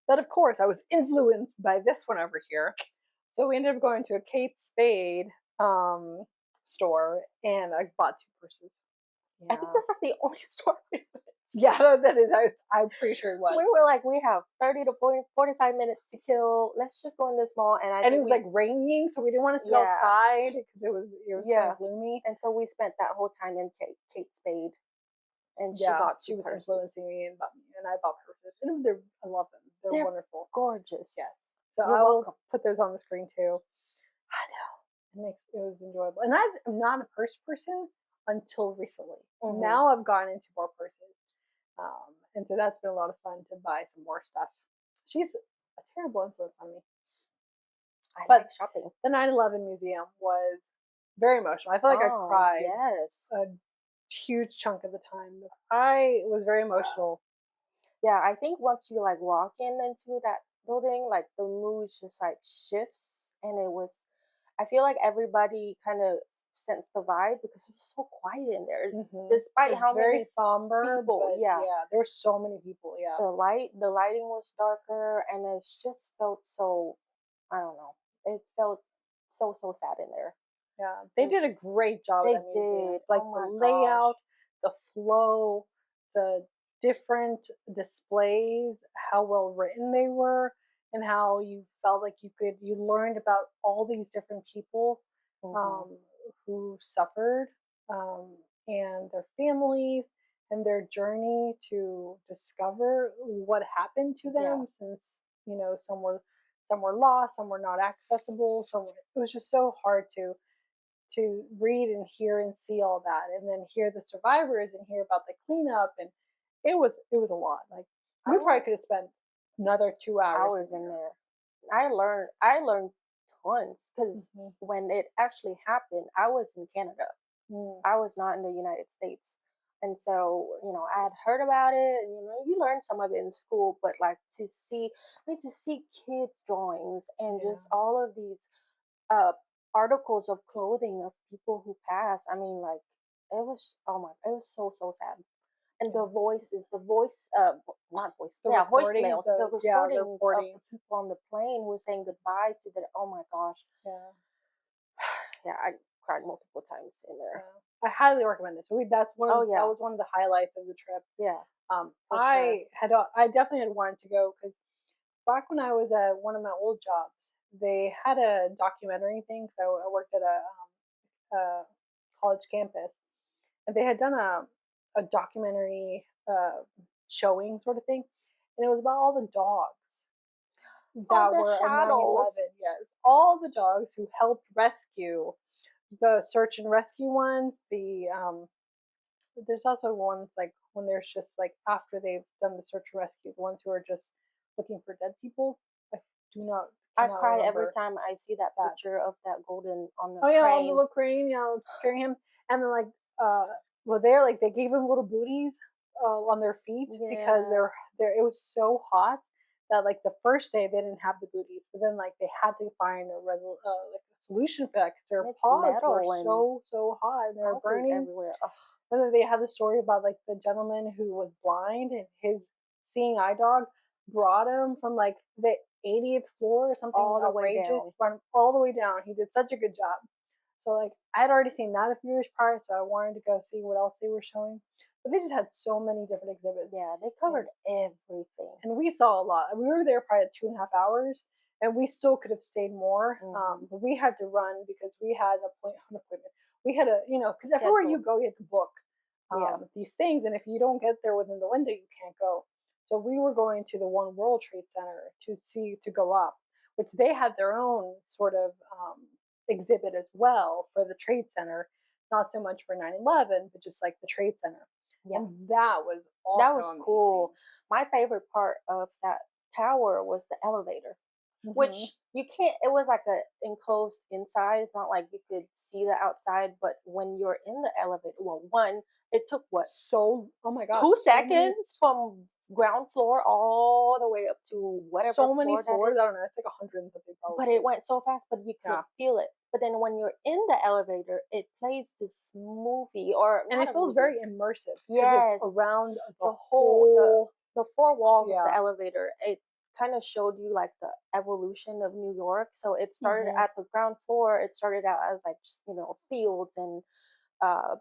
But of course, I was influenced by this one over here. So we ended up going to a Kate Spade um, store, and I bought two purses. I think Yeah, that's like the only store. yeah, that is. I'm pretty sure it was. We were like, we have 30 to 40, 45 minutes to kill. Let's just go in this mall. And I And it think was like raining, so we didn't want to sit yeah, outside because it was kind yeah. of gloomy. And so we spent that whole time in Kate Spade, and she Yeah, bought two she was purses. influencing me, and I bought purses, and I love them. They're They're wonderful. gorgeous. Yes, so You're I will welcome. put those on the screen too. I know it was enjoyable, and I'm not a purse person until recently. Hmm. Now I've gotten into more purses, and so that's been a lot of fun to buy some more stuff. She's a terrible influence on me, I but like shopping. the 9/11 museum was very emotional. I feel like I Oh, cried yes. a huge chunk of the time. I was very emotional. Yeah, I think once you like walk into that building, like the mood just like shifts, and it was. I feel like everybody kind of sensed the vibe because it was so quiet in there, It despite was how very many somber, people. but Yeah, yeah, there were so many people. Yeah, the lighting was darker, and it just felt so. I don't know. It felt so sad in there. yeah, It they was did a just. great job at They that museum. did. Like Oh the my layout, gosh. the flow, the different displays, how well written they were, and how you felt like you learned about all these different people Hmm. um, who suffered um, and their families and their journey to discover what happened to Yeah. them since some were lost, some were not accessible, it was just so hard to read and hear and see all that, and then hear the survivors and hear about the cleanup, and it was a lot. Like I we probably learned could have spent another 2 hours in hours in there. there. I learned tons because Hmm. when it actually happened, I was in Canada. Mm, I was not in the United States. And so, I had heard about it, and you learn some of it in school, but like to see kids' drawings and yeah, just all of these uh articles of clothing of people who passed. I mean, like it was so sad. And yeah. not voice, The yeah, recording, voicemails, the the recordings of reporting, the people on the plane who were saying goodbye to the. Oh my gosh, yeah, yeah, I cried multiple times in there. yeah. I highly recommend this. Oh That yeah, was one of the highlights of the trip. yeah, for sure. I definitely had wanted to go because back when I was at one of my old jobs, they had a documentary thing. So I worked at a college campus, and they had done a documentary showing sort of thing, and it was about all the dogs. Oh, that the were a 9/11. shadows. Yes, all the dogs who helped rescue the search and rescue ones. There's also ones like when there's just like after they've done the search and rescue, the ones who are just looking for dead people. I do not I cannot cry every remember time I see that that. picture of that golden on the Oh yeah, on the crane. little crane, carrying him, and then like uh, well, there like they gave him little booties on their feet because they're Yes. there. It was so hot that like the first day they didn't have the booties, but then like they had to find like a solution for that because their And it's paws were metal and so hot and they were concrete burning. everywhere. Ugh, And then they had the story about like the gentleman who was blind and his seeing eye dog brought him from like the 80th floor or something all the way outrageous, down. brought him all the way down. He did such a good job. So like I had already seen that a few years prior, so I wanted to go see what else they were showing. But they just had so many different exhibits, Yeah, they and covered everything. we saw a lot. We were there probably 2.5 hours, and we still could have stayed more, Hmm. but we had to run because we had an appointment. We had a because everywhere you Scheduled. go, you have to book Yeah. these things, and if you don't get there within the window, you can't go. So we were going to the One World Trade Center to go up, which they had their own sort of exhibit as well for the Trade Center, not so much for 9/11, but just like the Trade Center, Yeah. and that was That also was cool. amazing. My favorite part of that tower was the elevator, Hmm. which you can't, it was like a enclosed inside. It's not like you could see the outside, but when you're in the elevator, well, one, it took what, So, oh my god, 2 seconds from ground floor all the way up to whatever so many floor that floors. is. I don't know, it's like 100 and something But it probably. went so fast, but you Yeah, could feel it. But then when you're in the elevator, it plays this movie, or and not it a feels movie. very immersive because it's Yes, around the the whole whole. the four walls of the Yeah. elevator, it kind of showed you like the evolution of New York. So it started Hmm. at the ground floor. It started out as like just, fields and uh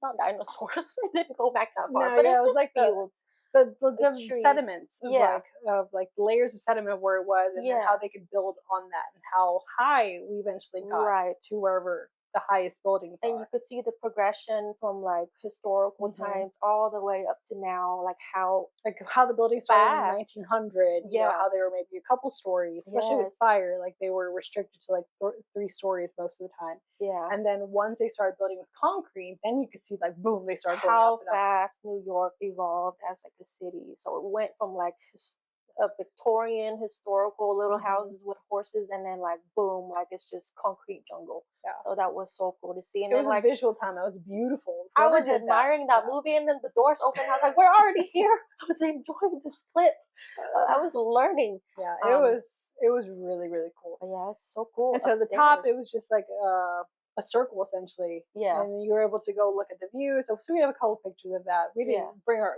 not dinosaurs. It didn't go back that far, No, but yeah, it's it was just like fields the with different trees. sediments Yeah. of like layers of sediment where it was, and then how Yeah. they could build on that, and how high we eventually got Right. to wherever the highest buildings And you are. could see the progression from like historical Hmm. times all the way up to now, like how Like how the building started in fast. 1900, Yeah. how they were maybe a couple stories, especially with Yes. fire, like they were restricted to like 3 stories most of the time. Yeah. And then once they started building with concrete, then you could see like boom, they started going up How and up. fast New York evolved as like a city. So it went from like a Victorian historical little Hmm. houses with horses, and then like boom, like it's just concrete jungle. Yeah, So that was so cool to see. And it then was a like visual time. It was beautiful. I Whoever was did that, admiring that yeah. movie, and then the doors opened. I was like, "We're already here." I was enjoying this clip. I was learning. Yeah, Um, it was really really cool. but yeah, it's so cool And so the top, it upstairs. was just like a circle essentially, Yeah, and you were able to go look at the view. So we have a couple pictures of that. yeah,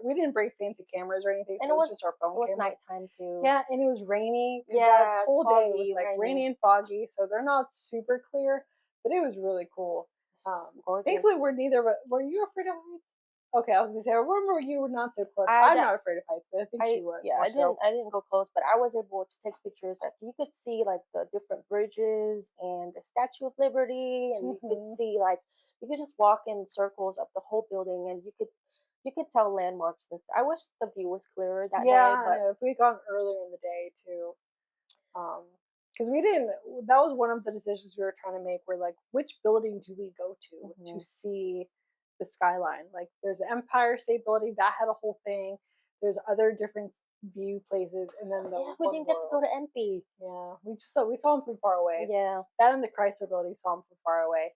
We didn't bring fancy cameras or anything, and so it it was was just our phone it was camera. nighttime too. Yeah, and it was rainy because that Yeah, it's whole day was foggy, like rainy. rainy and foggy, so they're not super clear, but it was really cool. It's Thankfully, gorgeous. we're neither. Were you afraid of heights? Okay, I was gonna say I remember you were not so close. I I'm d- not afraid of heights, but I think she was yeah, more so. I didn't go close, but I was able to take pictures. Like you could see like the different bridges and the Statue of Liberty, and you could Hmm. see like you could just walk in circles of the whole building, and you could tell landmarks and stuff. I wish the view was clearer that Yeah, day, I but know. If we'd gone earlier in the day too, because we didn't. That was one of the decisions we were trying to make. We're like, which building do we go to mhm. see the skyline? Like, there's the Empire State Building that had a whole thing. There's other different view places, and then the Yeah, we One didn't get to go World. to MP. Yeah, we saw them from far away. Yeah. That and the Chrysler Building saw them from far away.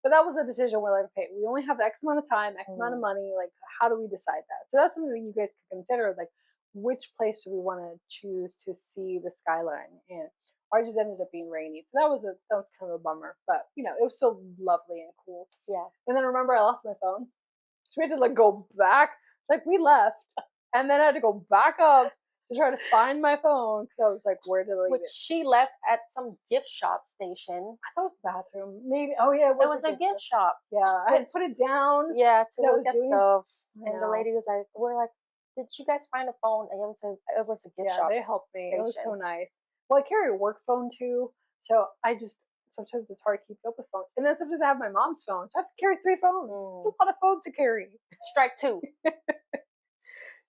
But that was a decision. We're like, okay, we only have X amount of time, X amount of Mhm. money. Like, how do we decide that? So that's something that you guys could consider. Like, which place do we want to choose to see the skyline? And ours just ended up being rainy, so that was kind of a bummer. But it was still lovely and cool. Yeah. And then remember, I lost my phone, so we had to like go back. Like we left, and then I had to go back up to try to find my phone because I was like, where did I leave Which it? she left at some gift shop station. I thought it was the bathroom. Maybe. Oh yeah, it It was a was a gift gift shop. shop Yeah, I had put because it down yeah, to because I look was at doing. stuff. I And the know. lady was like, "We're like, did you guys find a phone?" And it was a gift Yeah, shop they helped me. It was so station. nice. Well, I carry a work phone too, so I just sometimes it's hard to keep up with phones. And then sometimes I have my mom's phone, so I have to carry 3 phones. It's Mm. a lot of phones to carry. Strike two.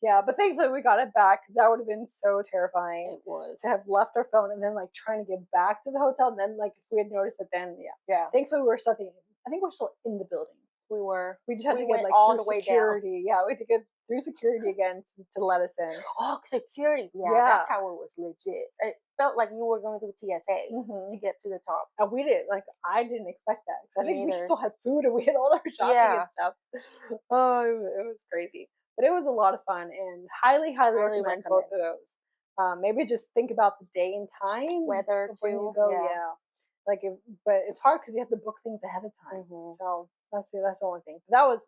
Yeah, but thankfully we got it back because that would have been so terrifying It to was. have left our phone and then like trying to get back to the hotel. And then like if we had noticed it, then yeah. Yeah, Thankfully we were something. I think we're still in the building. we were. We just had We to get went like all through the way down. security. Yeah, we had to get through security again to let us in. Oh, security. Yeah, that Yeah. tower was legit. It felt like you were going through TSA to Hmm. get to the top. And we didn't like. I didn't expect that. I Me think we neither. still had food and we had all our shopping and Yeah, stuff. Oh, it was crazy, but it was a lot of fun and highly highly recommend both recommend. of those. Maybe just think about the day and time Weather of when you too. go. Yeah. Yeah, like if, but it's hard because you have to book things ahead of time. Hmm. So that's the only thing. That was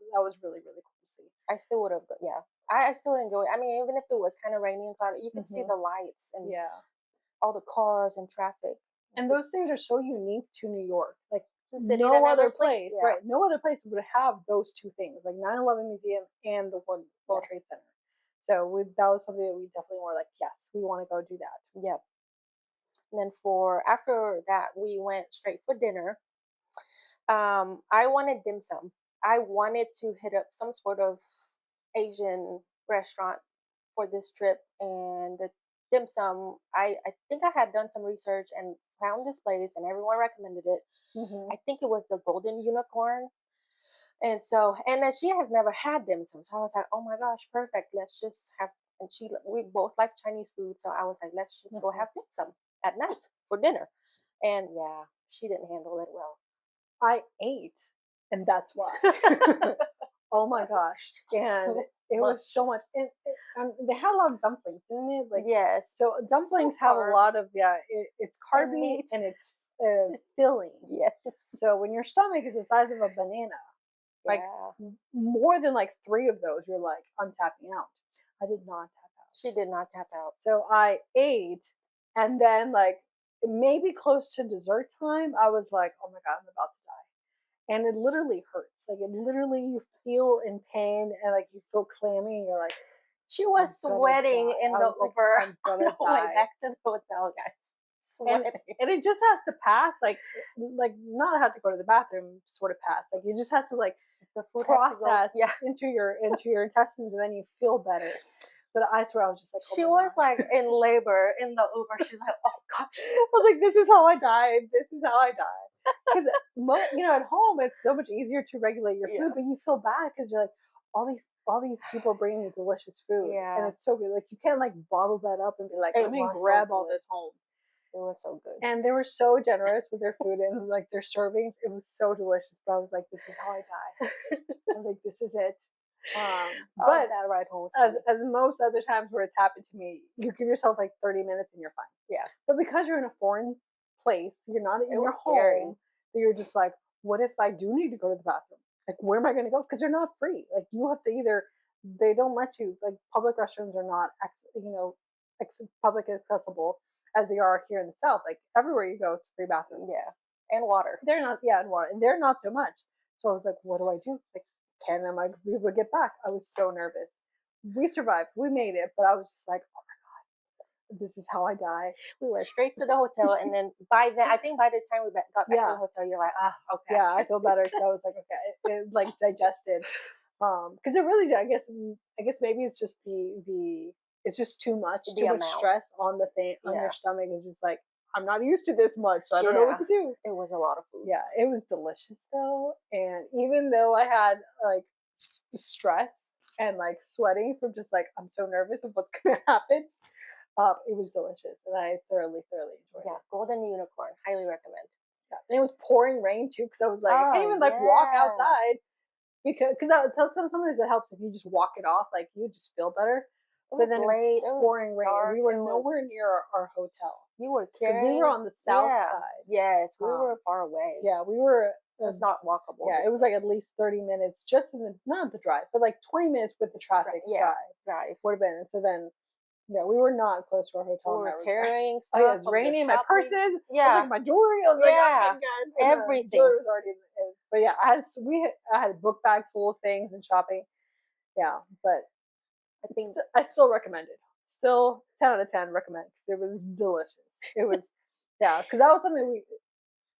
really cool to see. I still would have. Yeah, I still enjoy. I mean, even if it was kind of raining and cloudy, you could see Hmm. the lights and Yeah, all the cars and traffic. It's and those things are so unique to New York. Like the city that no never other sleeps. place, Yeah, right? No other place would have those two things, like 9/11 Museum and the World yeah, Trade Center. So that was something that we definitely were like, yes, we want to go do that. yeah. And then for after that, we went straight for dinner. I wanted dim sum. I wanted to hit up some sort of Asian restaurant for this trip, and the dim sum. I think I had done some research and found this place, and everyone recommended it. Hmm. I think it was the Golden Unicorn. And so, and then she has never had dim sum. So I was like, oh my gosh, perfect. Let's just have, and we both like Chinese food. So I was like, let's just go Hmm. have dim sum at night for dinner. And yeah, she didn't handle it well. I ate, and that's why. Oh my gosh! And So it was much. so much, and they had a lot of dumplings, didn't it? Like Yes. so, dumplings So have a lot carbs of yeah. It's and carby meat. and it's filling. Yes. So when your stomach is the size of a banana, like Yeah. more than like three of those, you're like, I'm tapping out. I did not tap out. She did not tap out. So I ate, and then like maybe close to dessert time, I was like, oh my god, I'm about to die, and it literally hurts. Like it literally, you feel in pain and like you feel clammy, and you're like, She I'm was gonna sweating die. in I the was like, Uber I'm on gonna the way die. back to the hotel, guys. And Sweating. and it just has to pass, like not have to go to the bathroom, sort of pass. Like it just has to like The food had to go. process Yeah. into your intestines, and then you feel better. But I swear, I was just like, oh She my was like god. in labor in the Uber. She's like, oh gosh. I was like, this is how I died. This is how I died. Because at home it's so much easier to regulate your food, Yeah. but you feel bad because you're like, all these people are bringing me delicious food, and Yeah. it's so good. Like you can't like bottle that up and be like, let It me was so grab all good. this home. It was so good. And they were so generous with their food and like their servings. It was so delicious. But I was like, this is how I die. I was like, this is it. Oh, But that ride home was as funny. as most other times where it's happened to me, you give yourself like 30 minutes and you're fine. Yeah. But because you're in a foreign place, you're not It in your was scary. home, so you're just like, what if I do need to go to the bathroom? Like, where am I going to go? Because they're not free. Like, you have to either, they don't let you, like, public restrooms are not, public accessible as they are here in the South. Like, everywhere you go, it's free bathrooms. Yeah. And water. They're not, yeah, and water, and they're not so much. So I was like, what do I do? Like, am I be able to get back? I was so nervous. We survived. We made it, but I was just like, oh, this is how I die. We went straight to the hotel, and then by then, I think by the time we got back to the Yeah, hotel, you're like, ah, yeah, okay. I feel better because I was like, okay, it like digested. Because it really, I guess maybe it's just it's just The too much amount. stress on the thing on your Yeah. stomach is just like I'm not used to this much, so I don't know what Yeah. to do. It was a lot of food. Yeah, it was delicious though, and even though I had like stress and like sweating from just like I'm so nervous of what's gonna happen, it was delicious, and I thoroughly enjoyed Yeah. it. Golden Unicorn. Highly recommend. Yeah. And it was pouring rain too, because I was like, I Oh, can't even like walk yeah. outside because sometimes it helps if you just walk it off, like you just feel better. It But was then it was late. It was pouring rain, and we dark. were It was, nowhere near our hotel you were because we were carrying. on the south Yeah. side. Yes. We Um, were far away. yeah, we were. It's not walkable Yeah, it was like at distance. least 30 minutes, just in the not the drive, but like 20 minutes with the traffic Yeah. drive Drive. would have been. And so then, yeah, we were not close to our We hotel in were that regard. carrying Oh yeah, stuff it's of the raining. My purses. shopping. I was like Yeah. my jewelry. I was like, Yeah. okay, guys, and the Everything. jewelry was already. But yeah, I had a book bag full of things and shopping. Yeah, but I think I still recommend it. Still 10 out of 10 recommend. It was delicious. It was yeah, because that was something we,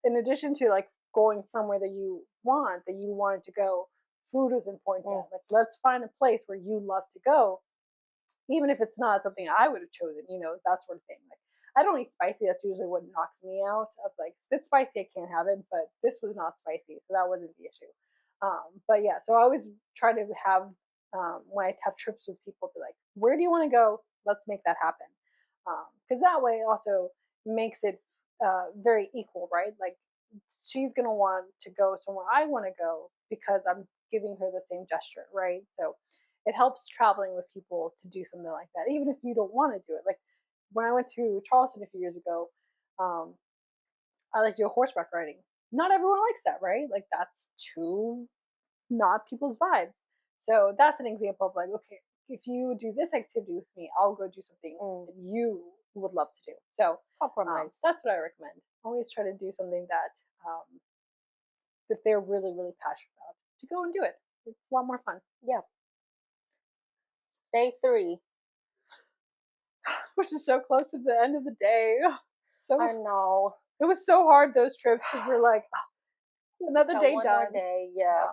in addition to like going somewhere that you wanted to go, food was important to mm, that. Like let's find a place where you love to go even if it's not something I would have chosen, that sort of thing. Like I don't eat spicy. That's usually what knocks me out. Of like, if it's spicy, I can't have it. But this was not spicy, so that wasn't the issue. But yeah, so I always try to have when I have trips with people, be like, where do you want to go? Let's make that happen. Because that way it also makes it very equal, right? Like she's gonna want to go somewhere I want to go because I'm giving her the same gesture, right? So it helps traveling with people to do something like that, even if you don't want to do it. Like when I went to Charleston a few years ago, um, I like to go horseback riding. Not everyone likes that, right? Like that's too not people's vibes. So that's an example of like, okay, if you do this activity with me, I'll go do something Mm, that you would love to do. So compromise. that's what I recommend. Always try to do something that they're really, really passionate about. To go and do it. It's a lot more fun. Yeah. Day 3. Which is so close to the end of the day. So I know. it was so hard those trips because we're like, oh, another Got day one more done. day. Yeah. Yeah.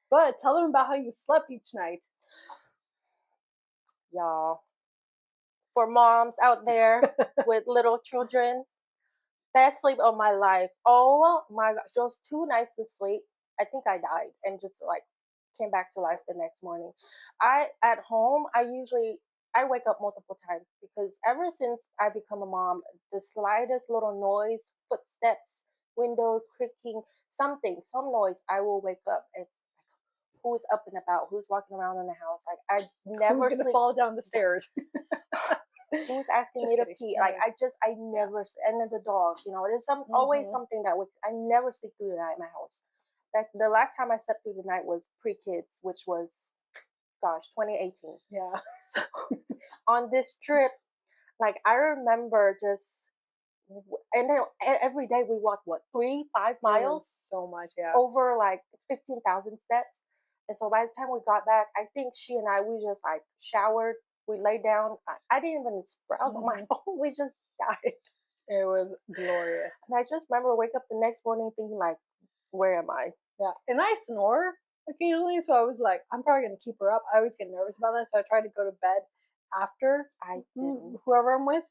But tell them about how you slept each night. Y'all. For moms out there with little children, best sleep of my life. Oh my gosh, those 2 nights of sleep, I think I died and just like came back to life the next morning. I at home, I wake up multiple times because ever since I become a mom, the slightest little noise, footsteps, window creaking, something, some noise, I will wake up. It's like who's up and about, who's walking around in the house. Like I Who's never gonna sleep. fall down the stairs? Who's asking Just me to kidding. pee? Like No. I Yeah. never, and then the dogs, there's always Hmm. something that would, I never sleep through the night in my house. That the last time I slept through the night was pre-kids, which was, gosh, 2018. Yeah. So on this trip, like I remember just, and then every day we walked what, 3, 5 It was miles so much. Yeah. over like 15,000 steps. And so by the time we got back, I think she and I, we just like showered, we laid down. I didn't even browse on my Hmm. phone. We just died. It was glorious. And I just remember wake up the next morning thinking like, where am I? Yeah. And I snore occasionally, so I was like, I'm probably gonna keep her up. I always get nervous about that, so I tried to go to bed after I didn't. whoever I'm with,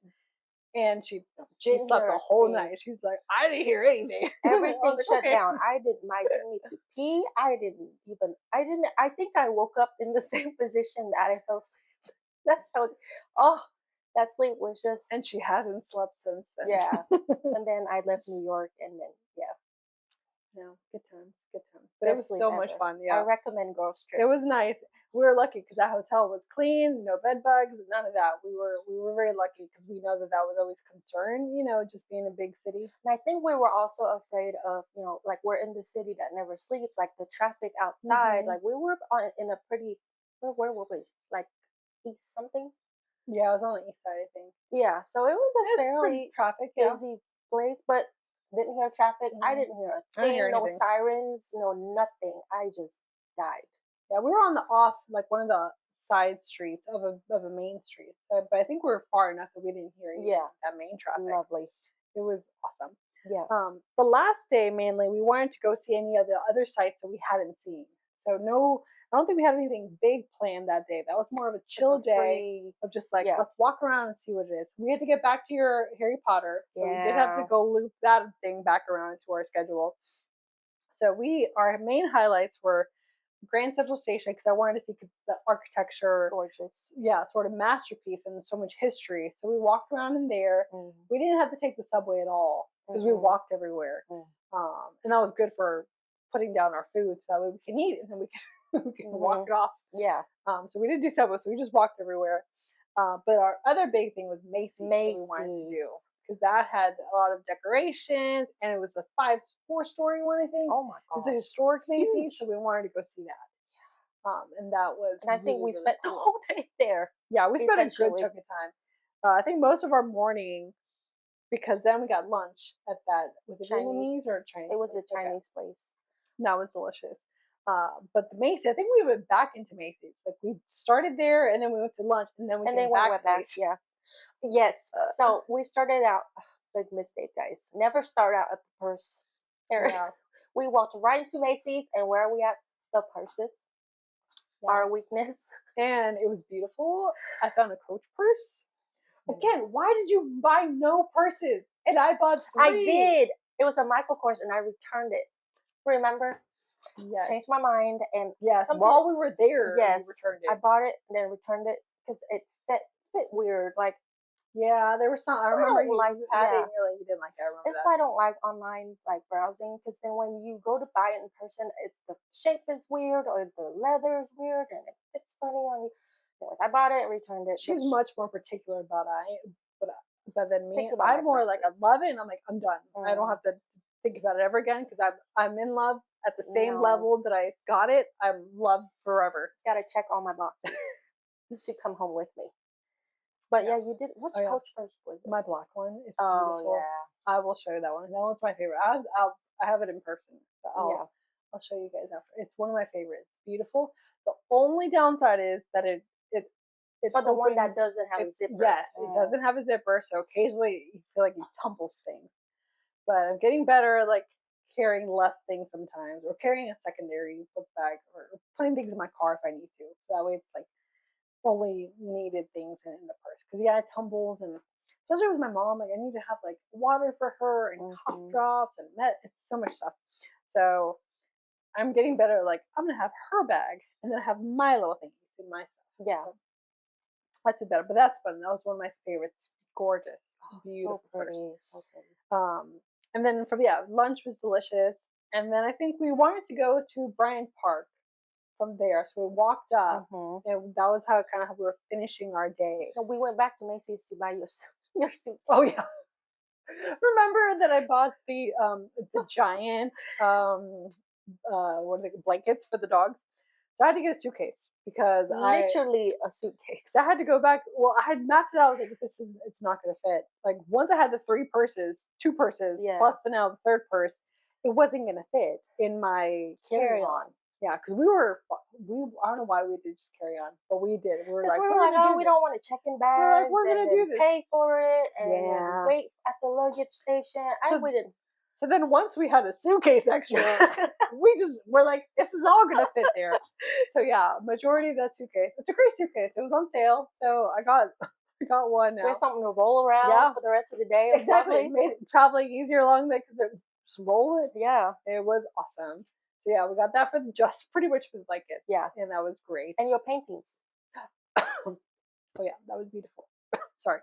and she Didn't slept hear the a whole thing. night. She's like, I didn't hear anything. I was Everything like, shut okay. down. I didn't need to pee. I think I woke up in the same position that I fell asleep. That's how, oh, that sleep was just, And she hasn't slept since yeah. then. And then I left New York and then, yeah, No, good times, good times. But it best was sleep so much ever. fun. I Yeah. recommend girls It was trips. nice. We were lucky because that hotel was clean, no bed bugs, none of that. We were very lucky because we know that that was always a concern, just being a big city. And I think we were also afraid of, like we're in the city that never sleeps, like the traffic outside. Hmm. Like we were in a pretty, where were we? Like east something? Yeah, I was on the east side, I think. Yeah, so it was a It's pretty fairly traffic, yeah. busy place, but didn't hear traffic. I Hmm. didn't hear a I didn't hear thing, no anything. sirens, no nothing. I just died. Yeah, we were on the off, like one of the side streets of a main street, but I think we were far enough that we didn't hear even Yeah, that main traffic. lovely. It was awesome. Yeah. The last day, mainly, we wanted to go see any of the other sites that we hadn't seen. So no, I don't think we had anything big planned that day. That was more of a Like chill a day free, of just like yeah, let's walk around and see what it is. We had to get back to your Harry Potter, so we did have to yeah, go loop that thing back around into our schedule. So our main highlights were Grand Central Station because I wanted to see the architecture, gorgeous. yeah, sort of masterpiece and so much history. So we walked around in there. Mm-hmm. We didn't have to take the subway at all because we Mm-mm, walked everywhere, mm, and that was good for putting down our food so that way we can eat it and then we can we can walk mm-hmm. it off. Yeah, So we didn't do subway, so we just walked everywhere. But our other big thing was Macy's that we wanted to Macy's. do because that had a lot of decorations and it was a 4-story one, I think. Oh my It was a gosh, historic Macy's, so huge. we wanted to go see that. And that was And I think really, we really spent the cool. whole day there, Yeah, we spent a good essentially. chunk of time. I think most of our morning, because then we got lunch at that, was it Vietnamese Chinese. or Chinese It was place? a Okay, Chinese place. that was delicious. But the Macy's, I think we went back into Macy's. Like we started there and then we went to lunch and then we And came then we back went to back, Macy's. yeah. Yes. Uh, So we started out, big mistake, guys. Never start out at the purse area. yeah, We walked right into Macy's, and where are we at? The purses. Yeah, our weakness. and it was beautiful. I found a Coach purse. Mm. Again, why did you buy no purses? And I bought I 3. did. It was a Michael course, and I returned it. Remember? Yes, Changed my mind, and yes. something. While we were there, you Yes, returned I it. bought it and then returned it because it fit weird. Like, Yeah, there was some. I so I remember don't you, like. you had it Yeah, and you're like you didn't like it. I remember that's that. why I don't like online like browsing because then when you go to buy it in person, it's the shape is weird or the leather is weird and it fits funny on you. Anyways, I bought it, returned it, but She's much more particular about but than me. picky about my I'm more like I purses. love it, and I'm like I'm done. I don't Mm, have to think about it ever again because I'm in love at the same no, level that I got it. I'm loved forever. gotta check all my boxes to come home with me. But Yeah. yeah, you did. Which Oh yeah. Coach purse was it? My black one is Oh beautiful. yeah, I will show you that one. That one's my favorite. I have it in person. So yeah. I'll show you guys after. It's one of my favorites. Beautiful. The only downside is that it But the one opens. that doesn't have a It's zipper. yes, it doesn't have a zipper, so occasionally you feel like you tumble things. But I'm getting better at like carrying less things sometimes, or carrying a secondary book bag, or putting things in my car if I need to. So that way it's like fully needed things in the purse. Because yeah, it tumbles, and especially with my mom, like I need to have like water for her and cough Hmm. drops and it's so much stuff. So I'm getting better. Like I'm gonna have her bag and then have my little things in my stuff. Yeah. So that's better. But that's fun. That was one of my favorites. Gorgeous, Oh, so beautiful purse. pretty, so pretty. And then from yeah, lunch was delicious. And then I think we wanted to go to Bryant Park from there. So we walked up, Hmm. and that was how kind of how we were finishing our day. So we went back to Macy's to buy your your Oh suitcase. yeah, remember that I bought the giant what are they blankets for the dogs? So I had to get a suitcase because Literally a suitcase. I had to go back. Well, I had mapped it out. I was like, this is it's not going to fit. Like once I had the 3 purses, 2 purses Yeah. plus the now the third purse, it wasn't going to fit in my carry Carry on. on. Yeah, because we I don't know why we did just carry on, but we did. We were Because like, we were we're like, gonna oh, do we this. don't want to check in We're like, bags we're and gonna do then this. pay for it and then Yeah. wait at the luggage station. I So wouldn't. so then once we had a suitcase extra, we just we're like, this is all gonna fit there. So yeah, majority of that suitcase. It's a great suitcase. It was on sale, so I got I got one We had now. something to roll around Yeah, for the rest of the day. It was exactly. It lovely. made traveling easier along there because it just roll it. Yeah. It was awesome. So yeah, we got that for just pretty much for the blanket, Yeah. and that was great. And your paintings. Oh yeah, that was beautiful. Sorry.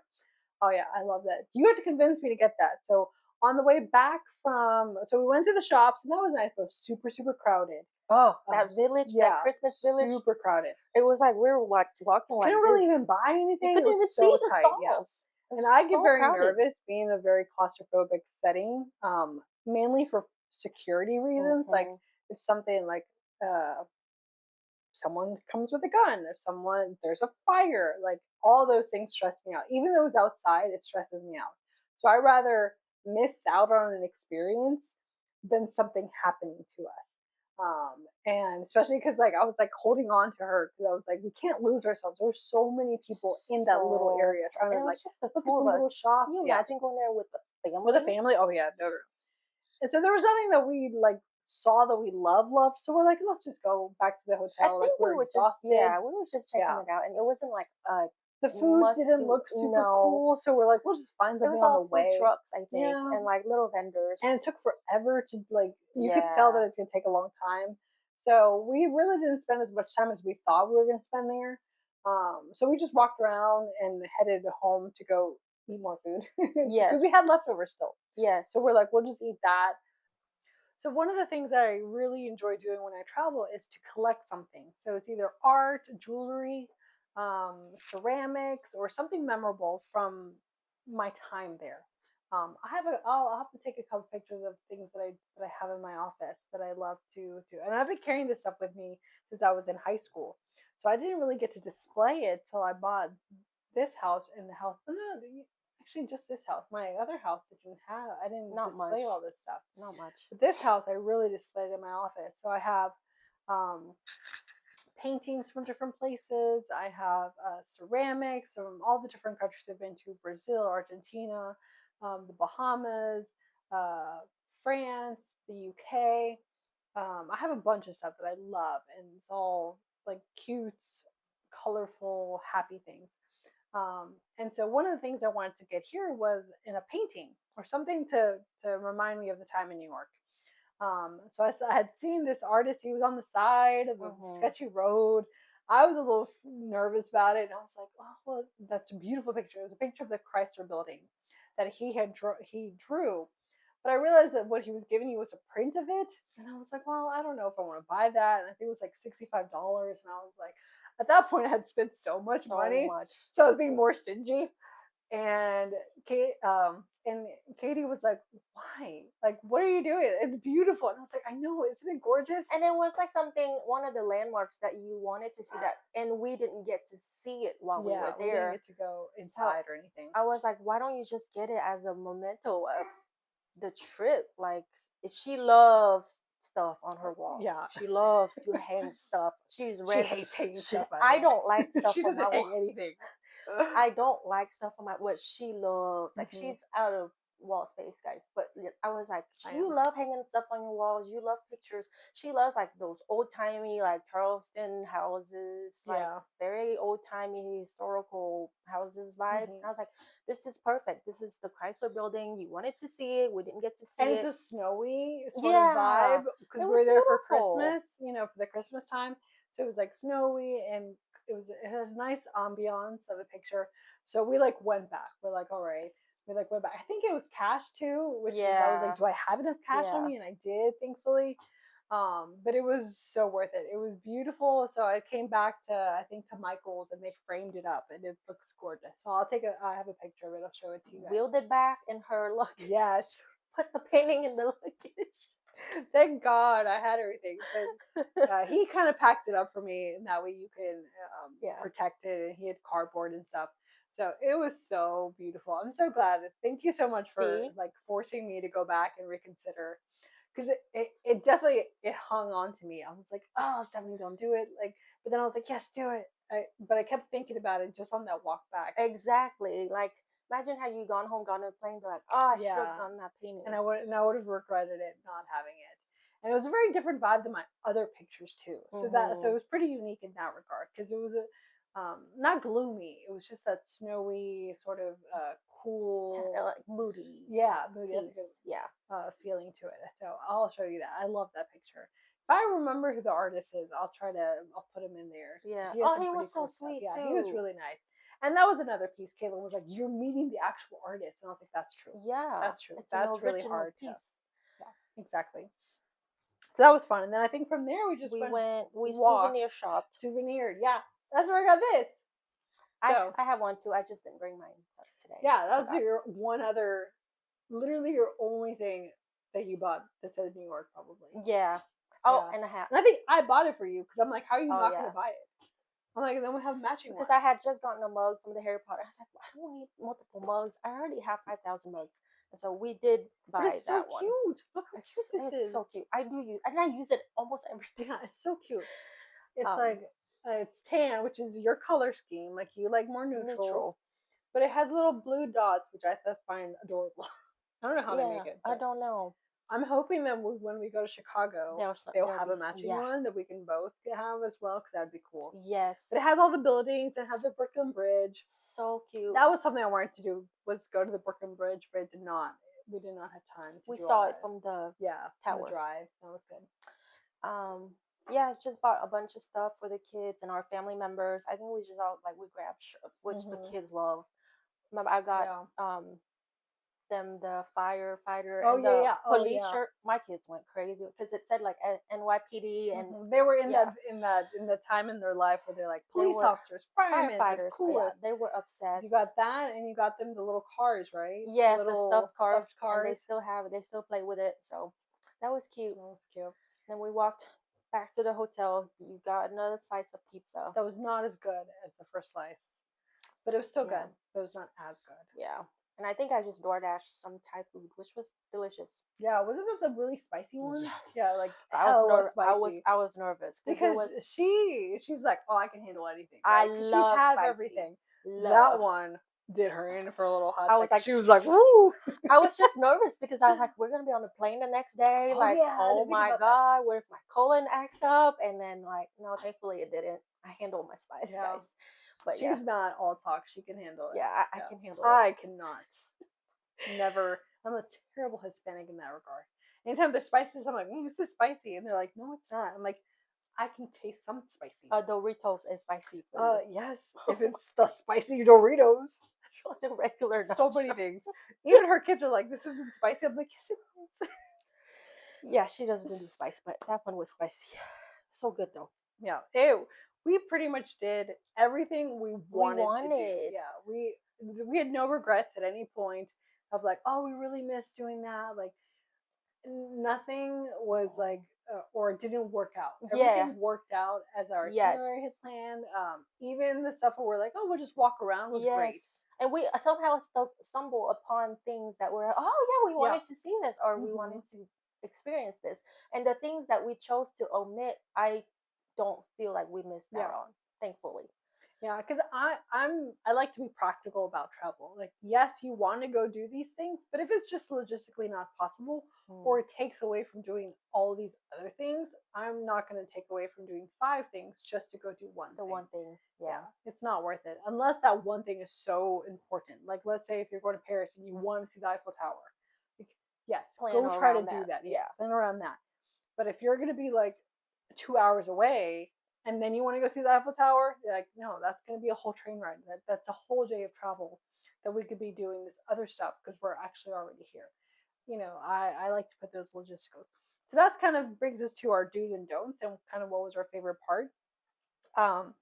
Oh yeah, I love that. You had to convince me to get that. So on the way back so we went to the shops and that was nice, but it was super super crowded. Oh, Um, that village, that yeah, Christmas village. super crowded. It was like we were walking like Couldn't really this. even buy You anything. It couldn't was even see so the tight. Yeah, stalls. It and was I get so very crowded. nervous being in a very claustrophobic setting, mainly for security reasons. Like Hmm. if something like uh, someone comes with a gun or there's a fire, like all those things stress me out. Even though it's outside, it stresses me out. So I rather miss out on an experience than something happening to us. And especially because like I was like holding on to her because I was like, we can't lose ourselves. There's so many people in that little So, area trying and to it like was just the look at two the of us. little shops. Can you Yeah, imagine going there with the with a family? family. Oh yeah, no, no. And so there was nothing that we like saw that we love. So we're like, let's just go back to the I hotel. Like think we we're were just, exhausted. yeah, we were just checking Yeah. it out, and it wasn't like a The food must didn't do. look super No, cool, so we're like, we'll just find it something was on the all food way. trucks, I think, Yeah. and like little vendors. And it took forever to like you could tell that Yeah, it's gonna take a long time. So we really didn't spend as much time as we thought we were gonna spend there. So we just walked around and headed home to go eat more food because we yes, had leftovers still. So we're yes. like, we'll just eat that. So one of the things that I really enjoy doing when I travel is to collect something. So it's either art, jewelry, ceramics, or something memorable from my time there. I'll have to take a couple pictures of things that I have in my office that I love to do. And I've been carrying this stuff with me since I was in high school. So I didn't really get to display it till I bought this house in the house. No, no, actually just this house. My other house I didn't Not much, display all this stuff. not much. But this house I really displayed in my office. So I have um, paintings from different places. I have ceramics from all the different countries I've been to: Brazil, Argentina, the Bahamas, uh, France, the UK. I have a bunch of stuff that I love, and it's all like cute, colorful, happy things. And so one of the things I wanted to get here was in a painting or something to remind me of the time in New York. So I had seen this artist. He was on the side of a Mhm. sketchy road. I was a little nervous about it, and I was like, "Oh, well, that's a beautiful picture." It was a picture of the Chrysler Building that he drew. But I realized that what he was giving you was a print of it, and I was like, "Well, I don't know if I want to buy that." And I think it was like $65, and I was like, at that point, I had spent so much So money, much. so I was being more stingy. And Katie was like, "Why? Like, what are you doing? It's beautiful." And I was like, "I know, isn't it gorgeous?" And it was like something, one of the landmarks that you wanted to see, that, and we didn't get to see it while we were Yeah, we didn't there. get to go So inside or anything. I was like, why don't you just get it as a memento of the trip? Like, she loves stuff on her walls. Yeah, She loves to hang stuff. She's she read. hates hanging stuff, by the I way. don't like stuff She on my doesn't wall. hang anything. I don't like stuff on my, what she loves. Like, Hmm. she's out of wall space, guys. But I was like, I you am. love hanging stuff on your walls. You love pictures. She loves like those old timey, like Charleston houses, like Yeah. very old timey historical houses vibes. And Hmm. I was like, this is perfect. This is the Chrysler Building. You wanted to see it. We didn't get to And see it's it. a snowy sort of Yeah, vibe because it we was were there for beautiful. Christmas, for the Christmas time. So it was like snowy and it had a nice ambiance of a picture. So we like went back. We're like, all right. We like went back. I think it was cash too, which was I was like, Yeah, do I have enough cash on yeah. me? And I did, thankfully. But it was so worth it. It was beautiful. So I came back to I think to Michael's and they framed it up and it looks gorgeous. So I have a picture of it. I'll show it to you guys. Wheeled it back in her luggage. Yes. Put the painting in the luggage. Thank God I had everything. But he kind of packed it up for me, and that way you can Yeah. protect it. And he had cardboard and stuff, so it was so beautiful. I'm so glad. Thank you so much for See? like forcing me to go back and reconsider because it definitely it hung on to me. I was like, oh, Stephanie, don't do it. Like, but then I was like, yes, do it. But I kept thinking about it just on that walk back. Exactly. Like, imagine how you gone home, gone to the plane, be like, oh, I should have Yeah, done that painting. and I would have regretted it not having it. And it was a very different vibe than my other pictures too. So it Mm-hmm. was pretty unique in that regard because it was a not gloomy. It was just that snowy sort of cool, Like, moody yeah, moody. That's a piece. good Yeah. feeling to it. So I'll show you that. I love that picture. If I remember who the artist is, I'll put him in there. Yeah. He has Oh, some he pretty was so cool stuff. sweet Yeah, he was too. really nice. And that was another piece. Caitlin was like, "You're meeting the actual artist," and I was like, "That's true. Yeah. That's true. It's an That's really original hard to." piece. Yeah, exactly. So that was fun. And then I think from there we just went We walked, souvenir shopped. souvenired. Yeah, that's where I got this. So I have one too. I just didn't bring mine today. yeah, I that was forgot. your one other, literally your only thing that you bought that says New York, probably. Yeah. Oh, Yeah. and a hat. And I think I bought it for you because I'm like, how are you Oh not going yeah. to buy it? I'm like, then we have a matching Because one. I had just gotten a mug from the Harry Potter. I was like, I don't need multiple mugs. I already have 5,000 mugs. And so we did But buy it's so that one. cute. Look how cute this It's is. so cute. I do use, and I use it almost every day. Yeah, it's so cute. It's Um, like, it's tan, which is your color scheme. Like you like more neutrals, Neutral. but it has little blue dots, which I find adorable. I don't know how they Yeah, make it, I but don't know. I'm hoping that when we go to Chicago, they'll There'll have be a matching yeah. one that we can both have as well, because that'd be cool. Yes. But it has all the buildings. It has the Brooklyn Bridge. So cute. That was something I wanted to do was go to the Brooklyn Bridge, but it did not. We did not have time to We do all saw it that. from the Yeah, from the tower. drive. That was good. Um, yeah, just bought a bunch of stuff for the kids and our family members. I think we just all like we grabbed which the Hmm. kids love. Remember, I got Yeah. them the firefighter Oh and yeah, the yeah. Oh police yeah. shirt. My kids went crazy because it said like NYPD, and They were in yeah, the time in their life where they're like they police were officers, firemen, the firefighters. Yeah, coolest. they were You obsessed. got that, and you got them the little cars, right? The Yes, the little stuffed cars, stuffed and they cars. still have it. They still play with it. So that was cute. That was cute. Then we walked back to the hotel. You got another slice of pizza. That was not as good as the first slice, but it was still Yeah, good. But it was not as good. yeah. And I think I just DoorDashed some Thai food, which was delicious. Yeah, wasn't it the really spicy one? Yes, Yeah, like I was hella nervous. spicy. I was nervous because it Because was. she's like, oh, I can handle anything, I right? Because she love has spicy. everything. That Love. one did her in for a little hot I was second. like, She was like, "Woo!" I was just nervous because I was like, we're gonna be on the plane the next day. Oh Like, yeah, I oh didn't think my about that. god, what if my colon acts up? And then like, no, thankfully it didn't. I handled my spice, Yeah, guys. But yeah, she's not all talk. She can handle it. yeah, I Yeah, can handle it. I cannot. Never. I'm a terrible Hispanic in that regard. Anytime there's spices, I'm like, this is spicy, and they're like, no, it's not. I'm like, I can taste some spicy. Doritos is spicy for you. Yes, if it's the spicy Doritos, The regular so many nacho. things. Even her kids are like, this isn't spicy. I'm like, yes, it is. Yeah, she doesn't do spice, but that one was spicy. So good though. Yeah. Ew. We pretty much did everything we We wanted to do. wanted. Yeah. We had no regrets at any point of like, oh, we really missed doing that. Like nothing was like or didn't work out. Yeah. Everything worked out as our Yes. itinerary had planned. Even the stuff where we're like, oh, we'll just walk around was great. Yes. And we somehow stumble upon things that were, oh yeah, we Yeah. wanted to see this or we Hmm. wanted to experience this. And the things that we chose to omit, I don't feel like we missed out Yeah. on, thankfully. Yeah, because I like to be practical about travel. Like, yes, you want to go do these things, but if it's just logistically not possible, Mm, or it takes away from doing all these other things, I'm not going to take away from doing five things just to go do one the thing. one thing, Yeah, yeah. it's not worth it unless that one thing is so important. Like, let's say if you're going to Paris and you want to see the Eiffel Tower, like, yes, Plan go try to around do that. that. Yeah, Yeah. plan around that. But if you're going to be like 2 hours away and then you want to go see the Eiffel Tower, you're like, no, that's going to be a whole train ride. That's a whole day of travel that we could be doing this other stuff because we're actually already here. I like to put those logisticals. So that's kind of brings us to our do's and don'ts and kind of what was our favorite part. Um,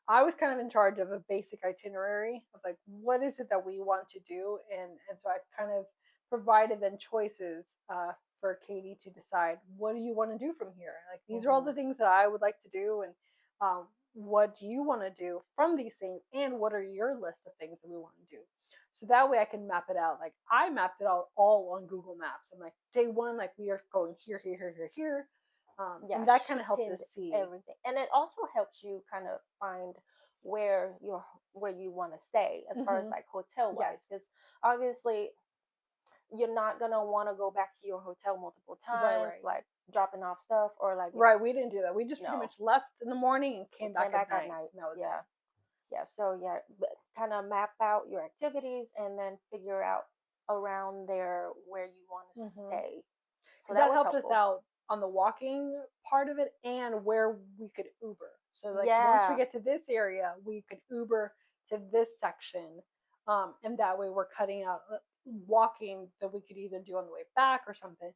I was kind of in charge of a basic itinerary of like what is it that we want to do, and so I kind of provided then choices for Katie to decide what do you want to do from here. Like these are all Hmm. the things that I would like to do, and what do you want to do from these things, and what are your list of things that we want to do. So that way I can map it out. Like I mapped it out all on Google Maps. I'm like day one, like we are going here, here, here, here, here, Yeah, and that kind she of helped us pinned see. everything. And it also helps you kind of find where you're where you want to stay as far as Hmm. like hotel Yes. wise, because obviously you're not gonna want to go back to your hotel multiple Right, times, right. like dropping off stuff, or like if Right, we didn't do that. We just pretty no, much left in the morning and we came back came at back at night, night. and that was it. Yeah, yeah. So yeah, kind of map out your activities and then figure out around there where you want to Mhm. stay. So Because that that was helped us helpful. out on the walking part of it and where we could Uber. So like once we Yeah. get to this area, we could Uber to this section, and that way we're cutting out walking that we could either do on the way back or something.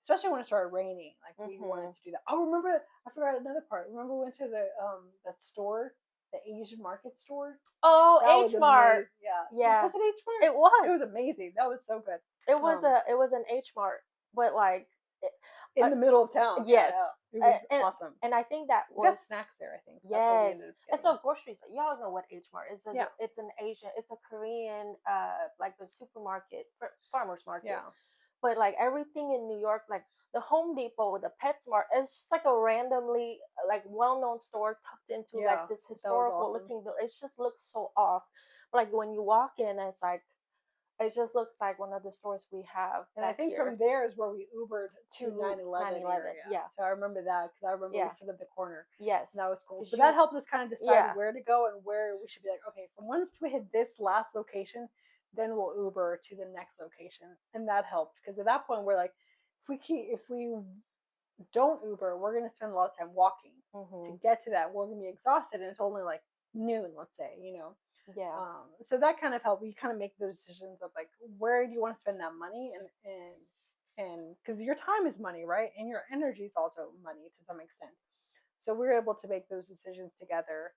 Especially when it started raining, like we wanted Mhm. to do that. Oh, remember? I forgot another part. Remember we went to the that store, the Asian market store. Oh, That was H Mart. amazing. Yeah. Yeah, Was it H Mart? it It was. was amazing. That was so good. It was an H Mart, but like, it, In uh, the middle of town. Yeah, yes, yeah. It was and awesome. I think that We got was snacks there, I think. That's what we yes. ended up And getting. so groceries, y'all know what H Mart is. Yeah. It's an Asian, it's a Korean, like a supermarket, farmers market. Yeah. But like everything in New York, like the Home Depot with the PetSmart, it's just like a randomly like well-known store tucked into like Yeah. this That was historical awesome. looking building. It just looks so off. But like when you walk in, it's like it just looks like one of the stores we have And I back think from here there is where we Ubered to to 9/11 9/11. area. Yeah, So I remember that because I remember we yeah, stood at the corner. And that yes, was cool. because But that you, helped us kind of decide yeah, where to go and where we should be like, okay, from once we hit this last location, then we'll Uber to the next location. And that helped because at that point we're like, if we don't Uber, we're gonna spend a lot of time walking to hmm, get to that. We're gonna be exhausted, and it's only like noon, let's say. yeah, So that kind of helped. We kind of make those decisions of like where do you want to spend that money, and because your time is money, right, and your energy is also money to some extent. So we're able to make those decisions together.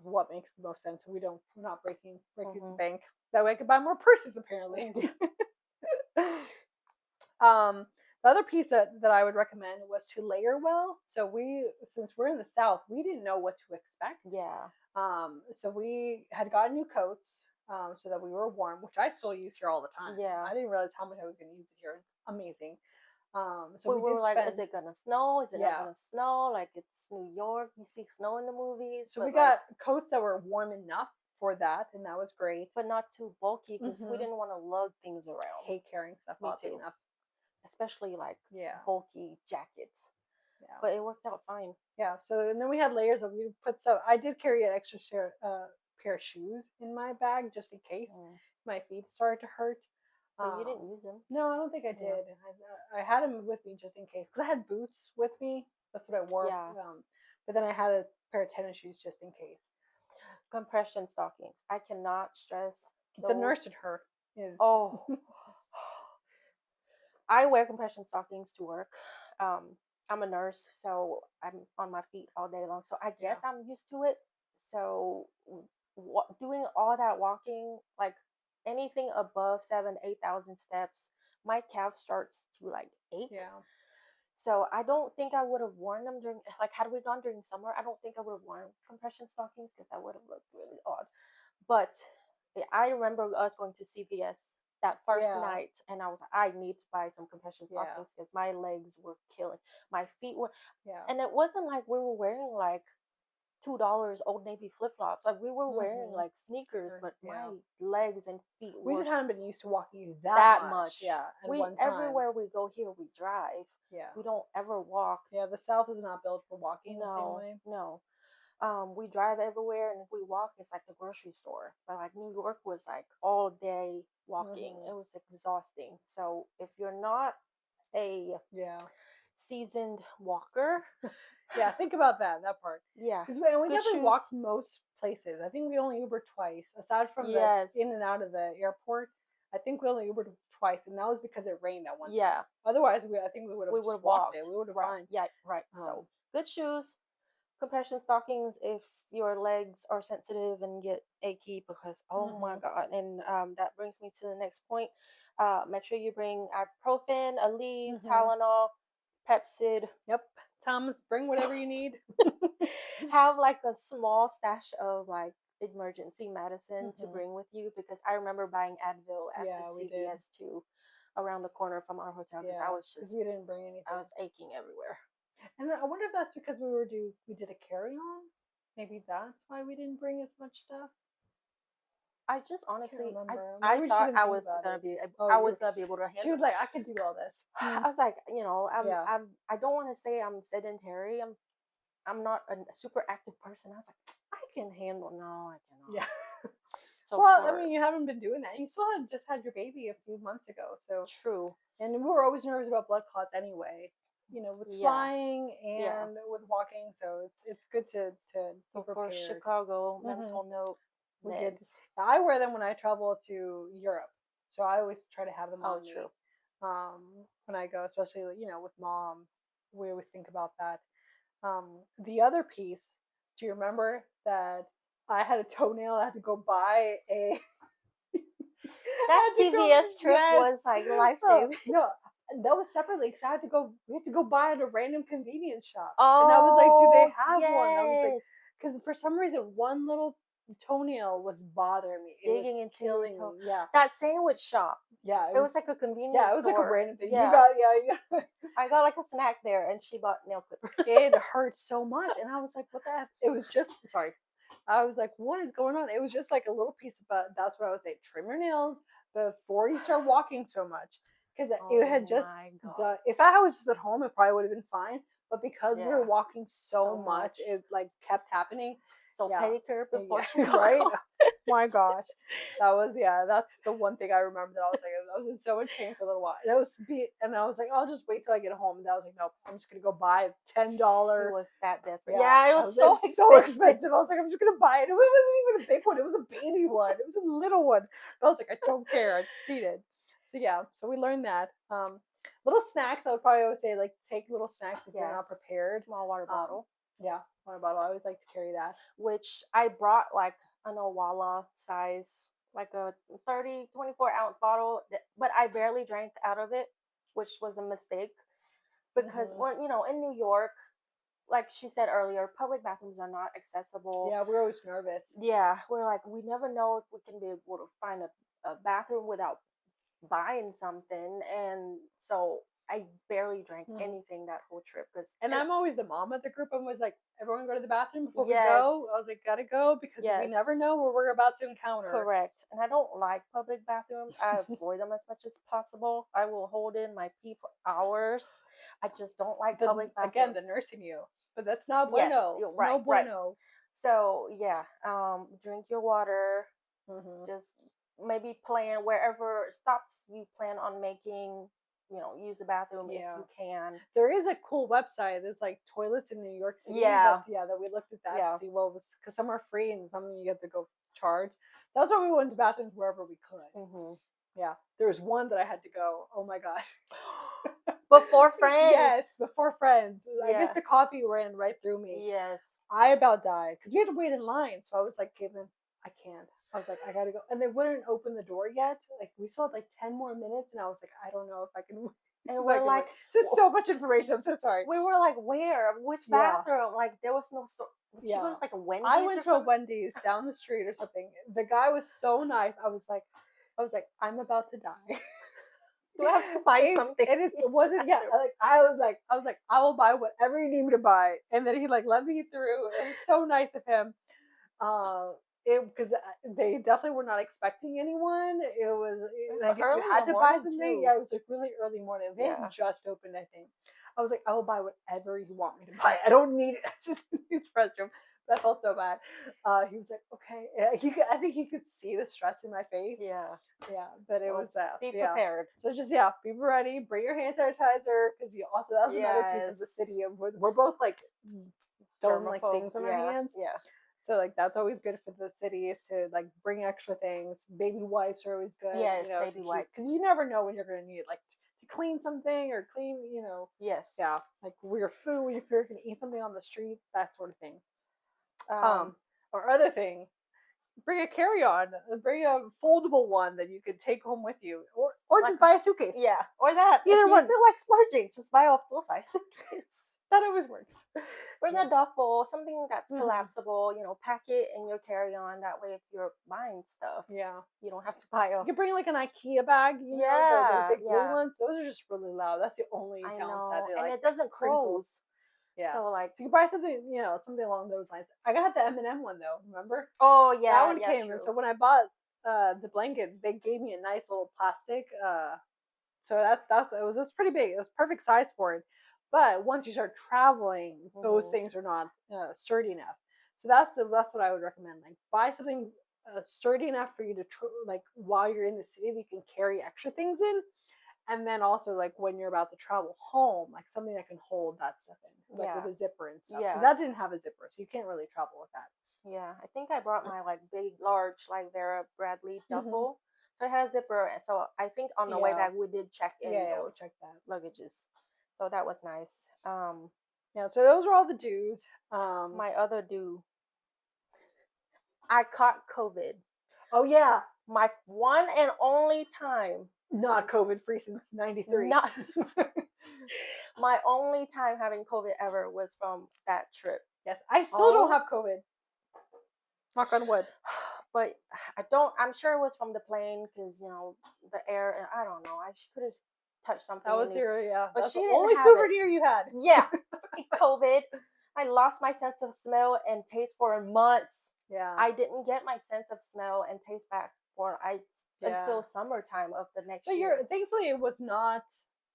What makes the most sense? So we're not breaking the hmm. bank. That way I could buy more purses apparently. Um, the other piece that I would recommend was to layer well. So since we're in the South, we didn't know what to expect. Yeah, So we had gotten new coats so that we were warm, which I still use here all the time. yeah. I didn't realize how much I was going to use it here. It's amazing. So We we were did like, is spend, it gonna snow? Is it not yeah. gonna snow? Like it's New York, you see snow in the movies, So we but like, got coats that were warm enough for that, and that was great. but not too bulky because we Hmm. didn't want to lug things around. Hate carrying stuff, Me oddly too, enough. especially like Yeah, bulky jackets. yeah, But it worked out fine. yeah. So and then we had layers of we put stuff. I did carry an extra pair of shoes in my bag just in case Mm. my feet started to hurt. But you Um, didn't use them. no, I don't think I Yeah. did. I had them with me just in case because I had boots with me. That's what I wore. Yeah. But then I had a pair of tennis shoes just in case. Compression stockings. I cannot stress The those. nurse at her is Oh, I wear compression stockings to work. I'm a nurse, so I'm on my feet all day long. So I guess yeah, I'm used to it. So doing all that walking, like anything above 8,000 steps, my calf starts to like ache. yeah, So I don't think I would have worn them during, like, had we gone during summer, I don't think I would have worn compression stockings because I would have looked really odd. But I remember us going to CVS that first yeah, night, and I was like, I need to buy some compression yeah, stockings because my legs were killing. My feet were, yeah. and it wasn't like we were wearing like $2 Old Navy flip flops. Like we were wearing Mhm. like sneakers, but Yeah. my legs and feet We were just haven't been used to walking that that much. much. Yeah, at We one time. everywhere we go here, we drive. Yeah. We don't ever walk. Yeah, the South is not built for walking the same No, way. no. We drive everywhere, and if we walk, it's like the grocery store. But like New York was like all day walking. It Mhm. was exhausting. So if you're not a Yeah. seasoned walker, Yeah, think about that part. yeah, Because we good never shoes. walked most places. I think we only Ubered twice. Aside from the Yes, in and out of the airport, I think we only Ubered twice, and that was because it rained that one time. yeah, Otherwise, I think we would have we would just have walked it. walked. We would have Right, fine. yeah, right. So Um, good shoes, compression stockings if your legs are sensitive and get achy because oh my mhm. god. And that brings me to the next point. Make sure you bring ibuprofen, Aleve, Mhm. Tylenol, Pepsid. Yep. Thomas, bring whatever you need. Have like a small stash of like emergency medicine to Mhm. bring with you because I remember buying Advil at the Yeah, we did. CVS too around the corner from our hotel because Yeah, because we didn't bring I anything. was aching everywhere. And I wonder if that's because we did a carry on. Maybe that's why we didn't bring as much stuff. I just Can't honestly, remember. I Maybe we just thought didn't think about it. Oh, I was you. gonna be able to She handle. was like, I could do all this. I was like, Yeah. I don't want to say I'm sedentary. I'm not a super active person. I was like, I can handle. No, I Yeah. cannot. So Well, I for mean, you haven't been doing that. You still had just had your baby a few months ago, so true, and we were always nervous about blood clots anyway. With yeah, flying yeah. and with walking, so it's good to be So for prepared. Chicago, Hmm. mental note, We did. meds. I wear them when I travel to Europe, so I always try to have them Oh, on me true. when I go, especially with mom. We always think about that. The other piece, do you remember that I had a toenail? I had to go buy a. That I had to go. CVS trip Yes. was like life Oh saving. no, that was separately because I had to go. We had to go buy at a random convenience shop, and I was like, "Do they Oh have one?" I was like, yes, because for some reason one little toenail was bothering me. It was digging into your killing toe. me. Yeah, That sandwich shop. yeah. It was like a Yeah, convenience it was like a store. random thing. You Yeah, got yeah. I got like a snack there, and she bought nail clippers. It hurt so much, and I was like, "What the heck?" It was just sorry. I was like, "What is going on?" It was just like a little piece of. That's what I would say. Trim your nails before you start walking so much, because it had Oh just my god. the. If I was just at home, it probably would have been fine. But because we were Yeah, walking so so much, much. it like kept happening. So Yeah, pedicure before yeah, Chicago. right. My gosh, that was yeah. That's the one thing I remember that I was like I was in so much pain for a little while, and I was like I'll just wait till I get home. And I was like nope, I'm just gonna go buy a ten She dollar. was that desperate. Yeah, Yeah, it was it so was so expensive. expensive. I was like I'm just gonna buy it. It wasn't even a big one. It was a baby one. It was a little one. But I was like I don't care. I just need it. So yeah, so we learned that. Little snacks. I would probably always say like take little snacks if you're Yes, not prepared. small water Um, bottle, yeah, water bottle. I always like to carry that. which I brought like an Owala size, like a 24 ounce bottle, but I barely drank out of it, which was a mistake because Hmm. when in New York, like she said earlier, public bathrooms are not accessible. Yeah, we're always nervous. Yeah, we're like we never know if we can be able to find a bathroom without buying something, and so I barely drank Mhm. anything that whole trip because And and I'm always the mom of the group. I'm always like, everyone go to the bathroom before we go. yes, I was like, gotta go because we never yes, know what we're about to encounter. correct. And I don't like public bathrooms. I avoid them as much as possible. I will hold in my pee for hours. I just don't like The public again, the bathrooms. nurse in you, but that's not Yes, bueno. you're No right, right. bueno. So yeah, drink your water. Hmm. Just maybe plan wherever stops you plan on making. Use the bathroom if Yeah. you can. There is a cool website. There's like toilets in New York City. That Yeah, yeah, that we looked at that to yeah. see what was because some are free and some you have to go charge. That's why we went to bathrooms wherever we could. Hmm. Yeah, there was one that I had to go. Oh my god. Before friends. Yes, before friends. I guess Yeah. the coffee ran right through me. Yes. I about died because we had to wait in line. So I was like, Caitlin, I can't. I was like, I gotta go. And they wouldn't open the door yet. Like we still had like 10 more minutes, and I was like, I don't know if I can. And If I we're can wait. like, This is so much information. I'm so sorry. we were like, where? Which Yeah, bathroom? Like, there was no store. She yeah. goes like a I Wendy's went or to a something. Wendy's down the street or something. The guy was so nice. I was like, I'm about to die. Do I have to buy something And to it use your wasn't yeah bathroom? like I was like I will buy whatever you need me to buy, and then he like let me through. It was so nice of him. It because they definitely were not expecting anyone. It was It's like if you early in had the to buy morning something, too. yeah, it was like really early morning. They had Yeah. just opened, I think. I was like, I will buy whatever you want me to buy. I don't need it. I just need restroom. But I felt so bad. He was like, okay. Yeah, I think he could see the stress in my face. Yeah. Yeah, but it was So that. be So yeah. prepared. So just yeah, be ready. Bring your hand sanitizer because you also that was another piece of the Yes. city of we're both like throwing like things Germaphobes. on our Yeah. hands. Yeah. So like that's always good for the city is to like bring extra things. Baby wipes are always good, Yes. to Baby keep wipes. because you never know when you're gonna need it, like to clean something or clean. Yes. Yeah, like your food if you're gonna eat something on the street, that sort of thing. Um. Um, or other thing, bring a carry-on, bring a foldable one that you could take home with you, or Like just a buy a suitcase. yeah. Or that if Either you one, feel like splurging, just buy a full size suitcase. that always works. Bring Yeah. a duffel, something that's Hmm. collapsible. Pack it in your carry on. That way, if you're buying stuff, Yeah. you don't have to buy a. You can bring like an IKEA bag, the Yeah, big blue yeah, ones. Those are just really loud. That's the only I downside. know, They and like it doesn't crinkles. close. Yeah. So like, So you can buy something, something along those lines. I got the M&M one though. Remember oh that yeah, one yeah, came, and true. so when I bought the blanket, they gave me a nice little plastic. So that's pretty big. It was perfect size for it. But once you start traveling, those Hmm. things are not sturdy enough. So that's what I would recommend. Like buy something sturdy enough for you to like while you're in the city, you can carry extra things in, and then also like when you're about to travel home, like something that can hold that stuff in, like with Yeah, a zipper and stuff. Because yeah, that didn't have a zipper, so you can't really travel with that. yeah. I think I brought my like big, large, like Vera Bradley Hmm. duffel. So it had a zipper, and so I think on the way Yeah, back we did check yeah, in yeah. We those checked that. luggages. So that was nice. Yeah, so those are all the do's. My other do, I caught COVID. Oh yeah, My one and only time, not COVID free since '93. not my only time having COVID ever was from that trip. Yes, I still don't Oh, have COVID. Knock on wood. but I don't. I'm sure it was from the plane because the air. And I don't know. I could have touched That something was in it, your yeah. but That's she the didn't only have it. souvenir you had. Yeah, freaking COVID. I lost my sense of smell and taste for months. Yeah, I didn't get my sense of smell and taste back for I yeah. until summertime of the But next you're year. thankfully it was not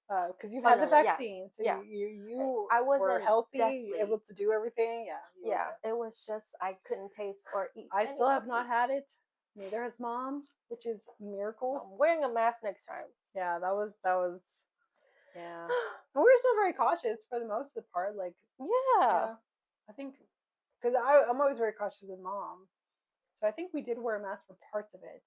because you've Oh had no, the no, yeah, vaccine, so yeah. you I were wasn't healthy, able deathly. to do everything. Yeah, you were Yeah, good. it was just I couldn't taste or eat I any still no have food. not had it. Neither has mom, which is a So miracle. I'm wearing a mask next time. Yeah, that was yeah. And we're still very cautious for the most of the part. Like Yeah. yeah, I think because I'm always very cautious with mom, so I think we did wear a mask for parts of it.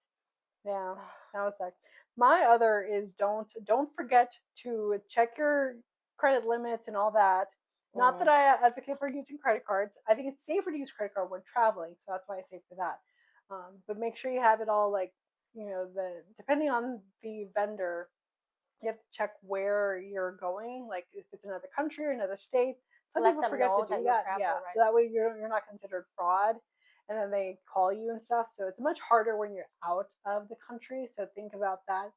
Yeah, that was like my other is don't forget to check your credit limits and all that. Not that Mm, I advocate for using credit cards. I think it's safer to use credit card when traveling, so that's why I say for that. But make sure you have it all like the depending on the vendor, you have to check where you're going, like if it's another country or another state. Some let people them forget to know do that you'll that, yeah. travel, So right? that way you're not considered fraud, and then they call you and stuff. So it's much harder when you're out of the country. So think about that.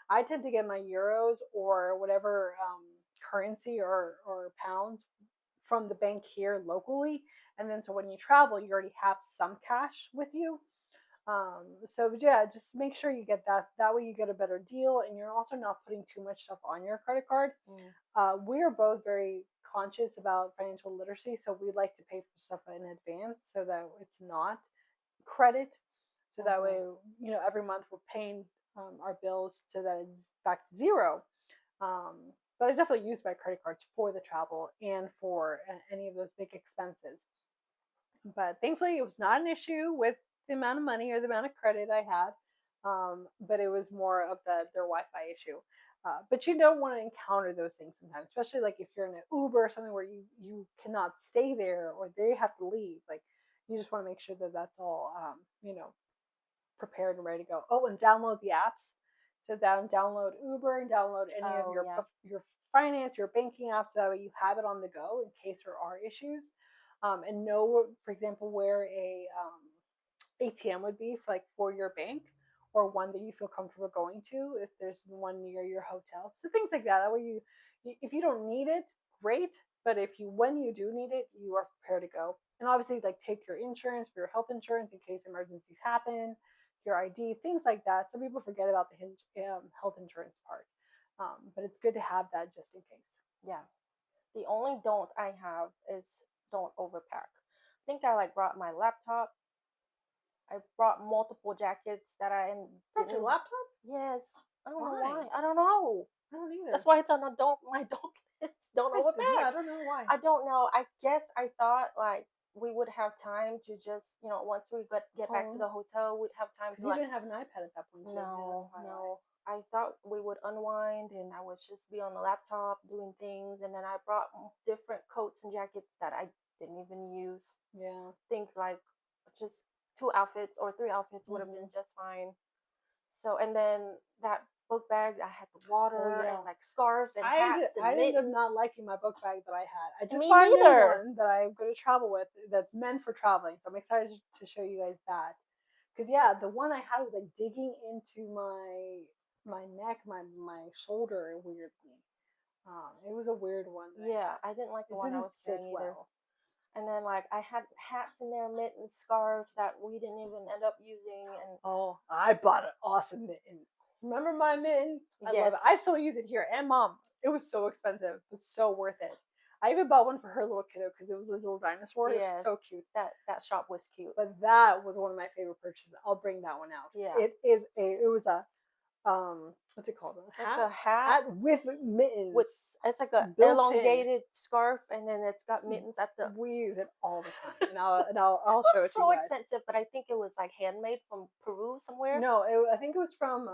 I tend to get my euros or whatever currency or pounds from the bank here locally, and then so when you travel, you already have some cash with you. So yeah, just make sure you get that. That way you get a better deal, and you're also not putting too much stuff on your credit card. Mm. We are both very conscious about financial literacy, so we like to pay for stuff in advance so that it's not credit. So that way, Mhm. every month we're paying our bills so that it's back to zero. But I definitely use my credit cards for the travel and for any of those big expenses. But thankfully, it was not an issue with the amount of money or the amount of credit I had. But it was more of their Wi-Fi issue. But you don't want to encounter those things sometimes, especially like if you're in an Uber or something where you cannot stay there or they have to leave. Like you just want to make sure that that's all prepared and ready to go. Oh, and download the apps. So download Uber and download any of Oh yeah. your finance, your banking apps. So that way you have it on the go in case there are issues. And know, for example, where a ATM would be for, like for your bank or one that you feel comfortable going to if there's one near your hotel. So things like that. That way if you don't need it, great. But if you when you do need it, you are prepared to go. And obviously, like take your insurance for your health insurance in case emergencies happen, your ID, things like that. Some people forget about the health insurance part, but it's good to have that just in case. Yeah. The only don't I have is don't overpack. I think I like brought my laptop. I brought multiple jackets that I Brought your didn't. laptop? Yes. I don't know Why? why. I don't know. I don't That's either. why it's on a don't my don't list. Don't Yeah, overpack. I don't know why. I don't know. I guess I thought like we would have time to just, once we get back to Home. the hotel, we'd have time Because to you like, didn't have an iPad at that point, so yeah, that's no, probably why. no. I thought we would unwind and I would just be on the laptop doing things. And then I brought different coats and jackets that I didn't even use. Yeah. Think like just two outfits or three outfits would have Hmm. been just fine. So, and then that book bag, I had the Oh water and yeah. like scarves and hats I and ended up mittens. not liking my book bag that I had. I just Me bought a new neither. one that I'm going to travel with that's meant for traveling. So I'm excited to show you guys that. Because yeah, the one I had was like digging into my neck, my shoulder weirdly. It was a weird one that I Yeah, had. I didn't like the It one I didn't was sit carrying either. well. And then like I had hats in there, mittens, scarves that we didn't even end up using. And Oh, I bought an awesome mitten. Remember my mitten? I love yes, it. I still use it here. And mom, it was so expensive, but so worth it. I even bought one for her little kiddo because it was a little dinosaur. It was yes, so cute. that shop was cute. But that was one of my favorite purchases. I'll bring that one out. Yeah, It was a what's it called? A like hat? a hat Hat with mittens with it's like a built in. elongated scarf, and then it's got mittens at the. We use it all the time, and I'll show was it to you so guys. expensive, but I think it was like handmade from Peru somewhere. No, I think it was from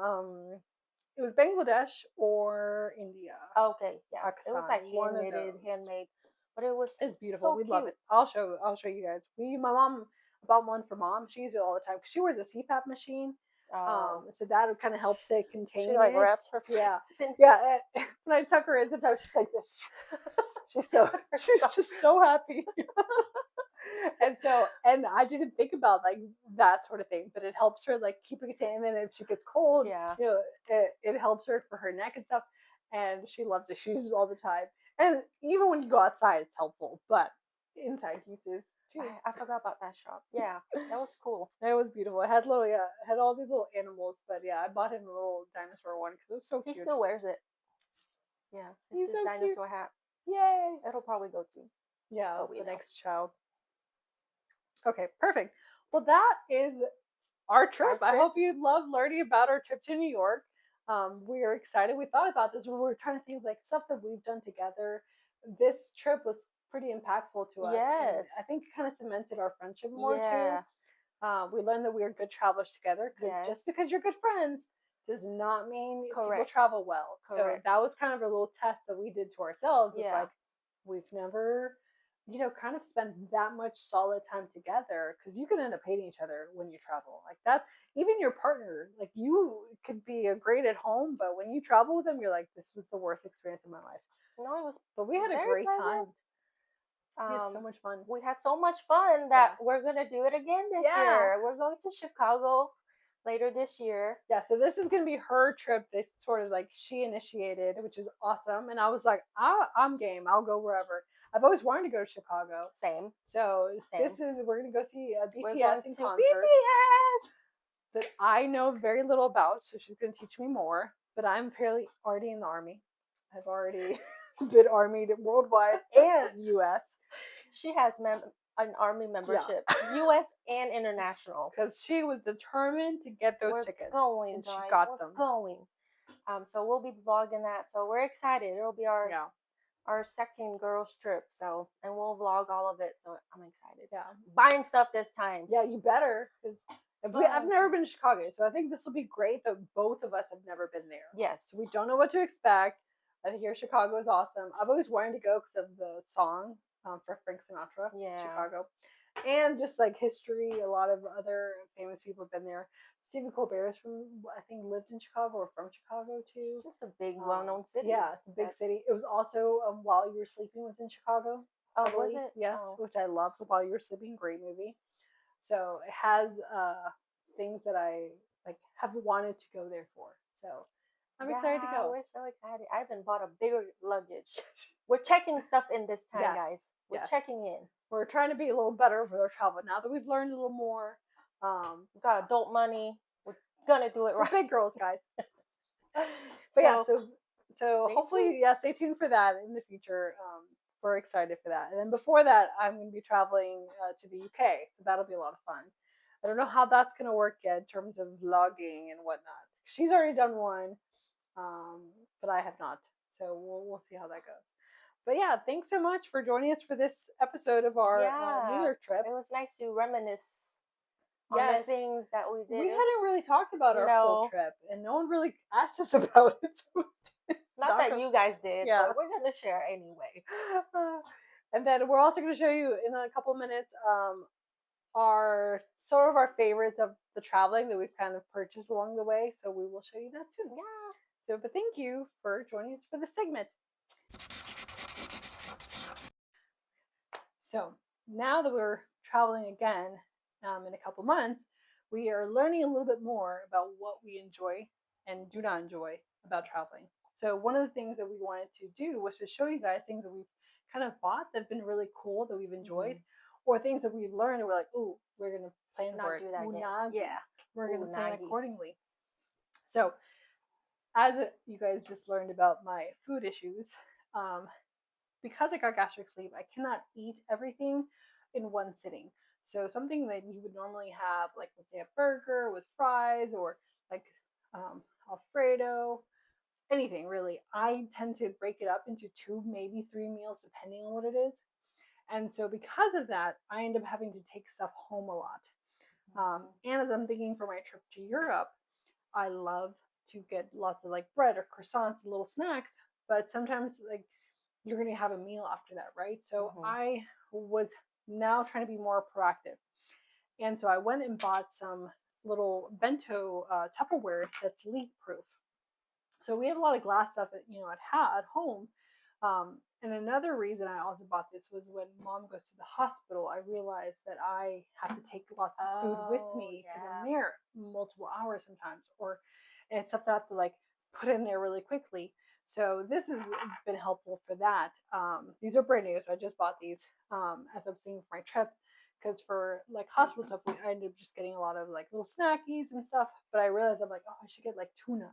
it was Bangladesh or India, Okay, yeah, it was Pakistan, like one hand of knitted, those. handmade, but it was It's beautiful. so We love cute. it. I'll show you guys. My mom bought one for mom. She uses it all the time because she wears a CPAP machine. Um, So that kind of helps it she contain like it. wraps her Yeah, face in yeah. When I tuck her in, sometimes she's like this. her She's scarf. just so happy. And I didn't think about like that sort of thing, but it helps her like keep it contained. And if she gets cold, Yeah, it helps her for her neck and stuff. And she loves it. She uses it all the time. And even when you go outside, it's helpful. But inside uses too. I forgot about that shop. Yeah, that was cool. It was beautiful. It had little, yeah, it had all these little animals. But yeah, I bought him a little dinosaur one because it was so He cute. still wears it. Yeah, it's He's his so cute. dinosaur hat. Yay! It'll probably go too, Yeah, but we the know. next child. Okay, perfect. Well, that is our Our trip. I trip. hope you loved learning about our trip to New York. We are excited. We thought about this. We were trying to think like stuff that we've done together. This trip was pretty impactful to us, and Yes. I think it kind of cemented our friendship more too. Yeah. We learned that we are good travelers together because Yes. just because you're good friends does not mean people Correct. travel well. So Correct. that was kind of a little test that we did to ourselves. It's Yeah. like we've never, kind of spent that much solid time together because you can end up hating each other when you travel. Like that, even your partner, like you could be a great at home, but when you travel with them, you're like, this was the worst experience of my life. No, it was But we had a very great pleasant. time. We had so much fun. We had so much fun that Yeah. we're gonna do it again this Yeah. year. We're going to Chicago later this year. Yeah, so this is gonna be her trip. This sort of like she initiated, which is awesome. And I was like, I'm game. I'll go wherever. I've always wanted to go to Chicago. Same, So this same. is we're gonna go see We're BTS going in to concert BTS. that I know very little about. So she's gonna teach me more. But I'm fairly already in the army. I've already been armied worldwide and U.S. She has an army Yeah, membership, U.S. and international. because she was determined to get those We're tickets, going, and she guys. got We're them. going. So we'll be vlogging that. So we're excited. It'll be our Yeah, our second girls trip. So and we'll vlog all of it. So I'm excited. yeah. Buying stuff this time. Yeah, you better. Because I've never been to Chicago, so I think this will be great. But both of us have never been there. Yes. So we don't know what to expect. I hear Chicago is awesome. I've always wanted to go because of the song for Frank Sinatra, Yeah. Chicago, and just like history. A lot of other famous people have been there. Stephen Colbert is from, I think, lived in Chicago or from Chicago too. It's just a big, well-known city. Yeah, it's a big city. It was also While You Were Sleeping was in Chicago. Oh, I was believe. it? Yes, Oh. which I loved. While You Were Sleeping, great movie. So it has things that I like have wanted to go there for. So I'm excited to go. We're so excited. I even bought a bigger luggage. We're checking stuff in this time, Yes, guys. We're yes. checking in. We're trying to be a little better with our travel now that we've learned a little more. We got adult money. We're gonna do it We're right. big girls, guys. But yeah, so hopefully, tuned. yeah, stay tuned for that in the future. We're excited for that. And then before that, I'm going to be traveling to the UK, so that'll be a lot of fun. I don't know how that's going to work yet in terms of vlogging and whatnot. She's already done one, but I have not. So we'll see how that goes. But yeah, thanks so much for joining us for this episode of our New York trip. It was nice to reminisce on Yes. the things that we did. We hadn't really talked about our full trip, and no one really asked us about it. So not that you guys did, yeah. but we're gonna share anyway. And then we're also going to show you in a couple minutes our sort of our favorites of the traveling that we've kind of purchased along the way. So we will show you that too. Yeah. So, but thank you for joining us for this segment. So now that we're traveling again in a couple months, we are learning a little bit more about what we enjoy and do not enjoy about traveling. So one of the things that we wanted to do was to show you guys things that we've kind of bought that have been really cool that we've enjoyed, or things that we've learned and we're like, ooh, we're gonna plan for it. Yeah, we're gonna plan accordingly. So as you guys just learned about my food issues, because I got gastric sleeve, I cannot eat everything in one sitting. So something that you would normally have, like let's say a burger with fries or like Alfredo, anything really, I tend to break it up into 2, maybe 3 meals, depending on what it is. And so because of that, I end up having to take stuff home a lot. And as I'm thinking for my trip to Europe, I love to get lots of like bread or croissants and little snacks, but sometimes like you're going to have a meal after that, right? So I was now trying to be more proactive. And so I went and bought some little bento Tupperware that's leak proof. So we have a lot of glass stuff at home. And another reason I also bought this was when mom goes to the hospital, I realized that I have to take lots of food with me because I'm there multiple hours sometimes, or it's stuff that I have to like put in there really quickly. So this has been helpful for that. These are brand new, so I just bought these as I'm seeing for my trip. Because for like hospital stuff, I ended up just getting a lot of like little snackies and stuff. But I realized I'm like, oh, I should get like tuna.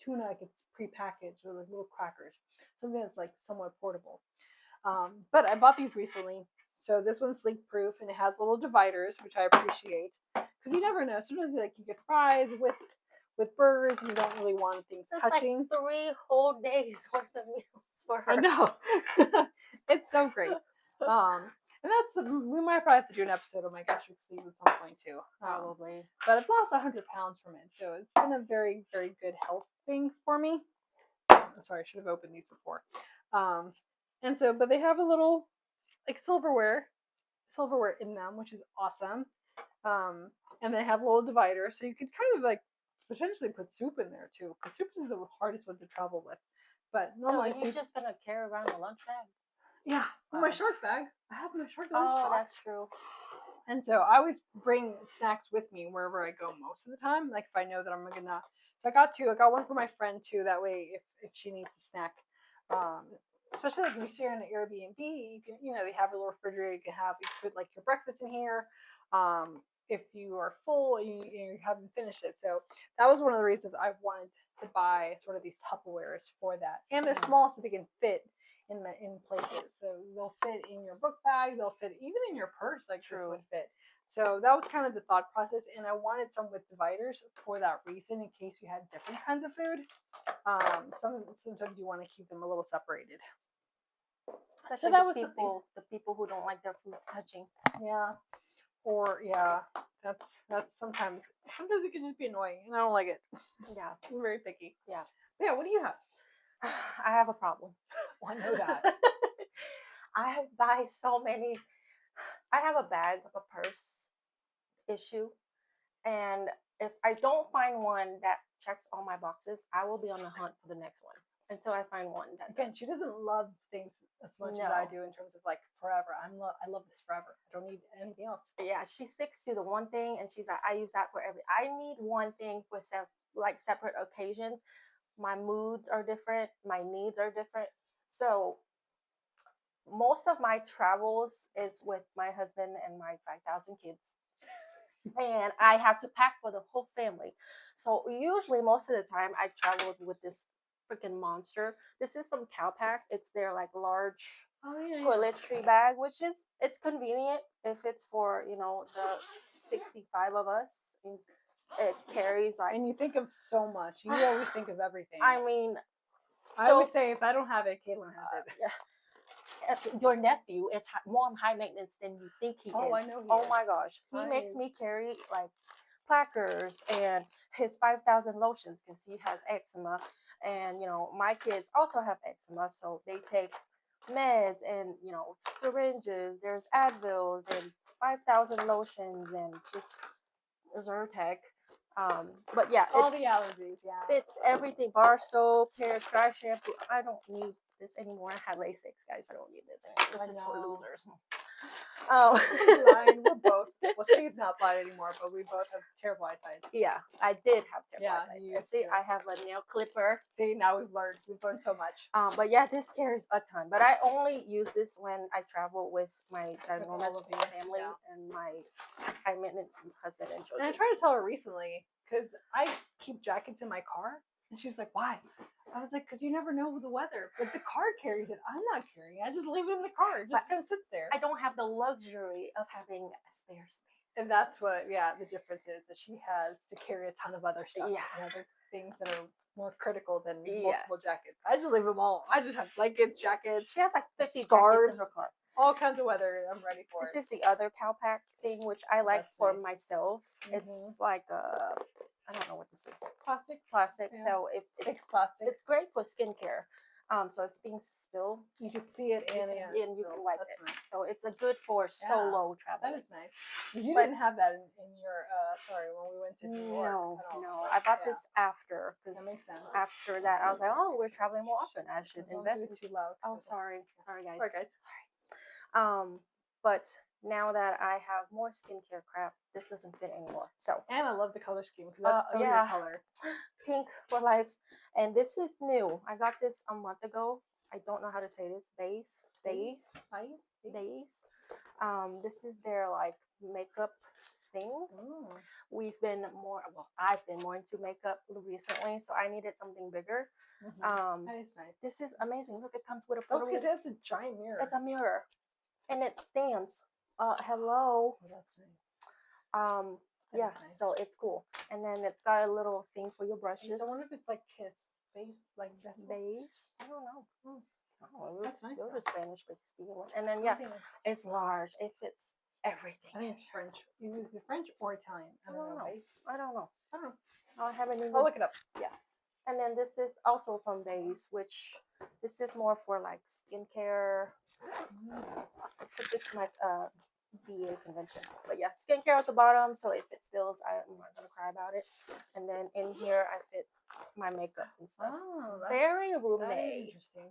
Tuna like it's prepackaged, or like little crackers, something that's like somewhat portable. But I bought these recently. So this one's leak proof and it has little dividers, which I appreciate because you never know. Sometimes like you get fries with burgers and you don't really want things touching. Like 3 whole days worth of meals for her. I know. It's so great. And we might probably have to do an episode of my gastric sleeve at some point too. Probably. But I've lost 100 pounds from it, so it's been a very, very good health thing for me. Sorry, I should have opened these before. And so, but they have a little like silverware in them, which is awesome. And they have little dividers, so you could kind of like potentially put soup in there too, because soup is the hardest one to travel with. But normally, so you're just gonna carry around a lunch bag? Yeah, my shark bag. I have my shark lunch box. Oh, that's true. And so I always bring snacks with me wherever I go most of the time. Like if I know that I'm gonna, so I got one for my friend too. That way, if she needs a snack, um, especially like when you stay in an Airbnb, you can, they have a little refrigerator. You can put like your breakfast in here. If you are full and you haven't finished it, so that was one of the reasons I wanted to buy sort of these Tupperwares for that, and they're small so they can fit in places. So they'll fit in your book bag, they'll fit even in your purse, like this True. would fit. So that was kind of the thought process, and I wanted some with dividers for that reason, in case you had different kinds of food. Sometimes you want to keep them a little separated. So Especially that was something. the people who don't like their food touching. Yeah. Or yeah, that's sometimes it can just be annoying, and I don't like it. Yeah. I'm very picky. Yeah. Yeah. What do you have? I have a problem. Well, I know that. I buy so many. I have a bag, a purse issue, and if I don't find one that checks all my boxes, I will be on the hunt for the next one until I find one that Again, does. she doesn't love things as much as I No. do in terms of like forever. I love this forever. I don't need anything else. Yeah, she sticks to the one thing, and she's like, I use that for every. I need one thing for separate occasions. My moods are different. My needs are different. So most of my travels is with my husband and my 5,000 kids. And I have to pack for the whole family. So usually, most of the time, I travel with this freaking monster. This is from Calpac. It's their like large Oh yeah. toiletry bag, which is it's convenient if it's for the 65 of us. It carries like And you think of so much. You always think of everything. I mean, I always say if I don't have it, Caitlin has it. your nephew is more high maintenance than you think he is. Oh, I know he Oh is. my gosh, he makes me carry like plackers and his 5,000 lotions because he has eczema, and my kids also have eczema, so they take meds and syringes. There's Advils and 5,000 lotions and just Zyrtec. But yeah, all the allergies. Yeah, it's everything. Bar soaps, hair, dry shampoo. I don't need this anymore. I had Lasix, guys. I don't need this anymore. This is for losers. Oh, lying. We're both. Well, she's not blind anymore, but we both have terrible eyesight. yeah, I did have terrible eyesight. you And see, too. I have a nail clipper. See, now we've learned. We've learned so much. But yeah, this carries a ton. But I only use this when I travel with my ginormous family and my high maintenance husband and children. And I tried to tell her recently because I keep jackets in my car, and she was like, "Why?" I was like, "Because you never know the weather, but the car carries it. I'm not carrying it. I just leave it in the car. It just kind of sits there. I don't have the luxury of having a spare space." And that's what, the difference is that she has to carry a ton of other stuff, and other things that are more critical than multiple jackets. I just leave them all. I just have blankets, jackets. She has like 50 scarves jackets in her car. All kinds of weather. I'm ready for This is the other Calpac thing, which I like for myself. Mm-hmm. It's like I don't know what this is. Plastic. Yeah. So if it's plastic, it's great for skincare. So if things spill, you can see it and you can wipe it. Nice. So it's a good for solo travel. That is nice. You didn't have that in your when we went to New York. No. I bought this after, because that makes sense. After that, I was like, oh, we're traveling more often. I should invest. Don't do it too loud. Oh, sorry, guys. Sorry, guys. But now that I have more skincare crap, this doesn't fit anymore. So, and I love the color scheme because that's so your color. Pink for life. And this is new. I got this a month ago. I don't know how to say this. Base. This is their like makeup thing. I've been more into makeup recently, so I needed something bigger. That is nice. This is amazing. Look, it comes with a because it's a giant mirror. It's a mirror, and it stands. Hello. Oh, that's nice. Nice. So it's cool. And then it's got a little thing for your brushes. I wonder if it's like Kiss base, like base. I don't know. Oh, that's nice. You're the Spanish speaking one. And then it's large. It fits everything. I think it's French. You use the French or Italian? I don't know. I don't know. I haven't even. I'll look it up. Yeah. And then this is also from Base, which this is more for like skincare. I put this in my DA convention. But yeah, skincare at the bottom, so if it spills, I'm not gonna cry about it. And then in here, I fit my makeup and stuff. Oh, very roommate. Interesting.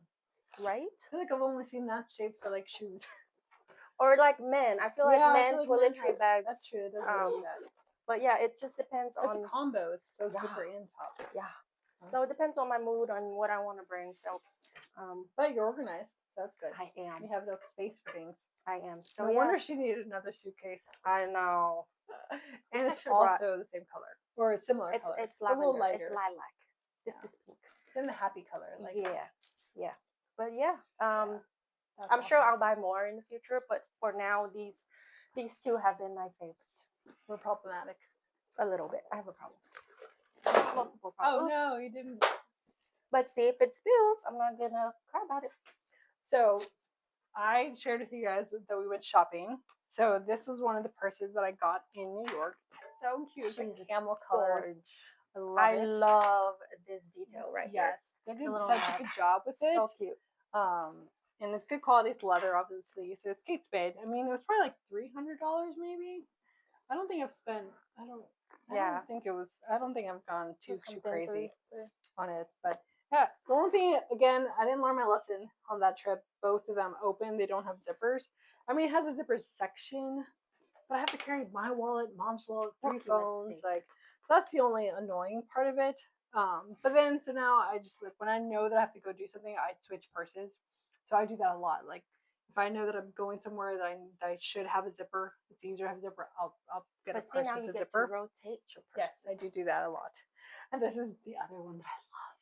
Right? I feel like I've only seen that shape for like shoes. Or like men. I feel like Yeah, I feel men like men toiletry have. bags. That's true. It does look like Um, that. but yeah, it just depends It's a on combo. It's both yeah, zipper and top. yeah. Um, So it depends on my mood on what I want to bring. So, um, but you're organized, so that's good. I am. You have enough space for things. I am. So No yeah, wonder she needed another suitcase. I know. And Which I it's should have brought. also the same color or a similar color. It's A little lavender. It's lighter. lilac. This Yeah. is pink. It's in the happy color. Like Yeah, yeah. But yeah, yeah, that's I'm sure awesome. I'll buy more in the future. But for now, these two have been my favorite. We're problematic. A little bit. I have a problem. Multiple Oh problems. no, you didn't. But see if it spills. I'm not gonna cry about it. So I shared with you guys that we went shopping. So this was one of the purses that I got in New York. It's so cute. It's She's a camel color. gorge. I love I it. love this detail right Yes, here. they The did little such a hat. good job with it. So cute. And it's good quality leather, obviously. So it's Kate Spade. I mean, it was probably like $300 maybe. I don't think I've spent. I don't. I Yeah. don't think it was. I don't think I've gone too Something crazy three. on it. But yeah, the only thing again, I didn't learn my lesson on that trip. Both of them open. They don't have zippers. I mean, it has a zippers section, but I have to carry my wallet, mom's wallet, three Rookie phones. mistake. Like that's the only annoying part of it. But then so now I just like when I know that I have to go do something, I switch purses. So I do that a lot. Like if I know that I'm going somewhere that I should have a zipper, it's easier to have a zipper. I'll get a But see purse now with you a get zipper. to rotate your purse. Yes, I do that a lot. And this is the other one that I love.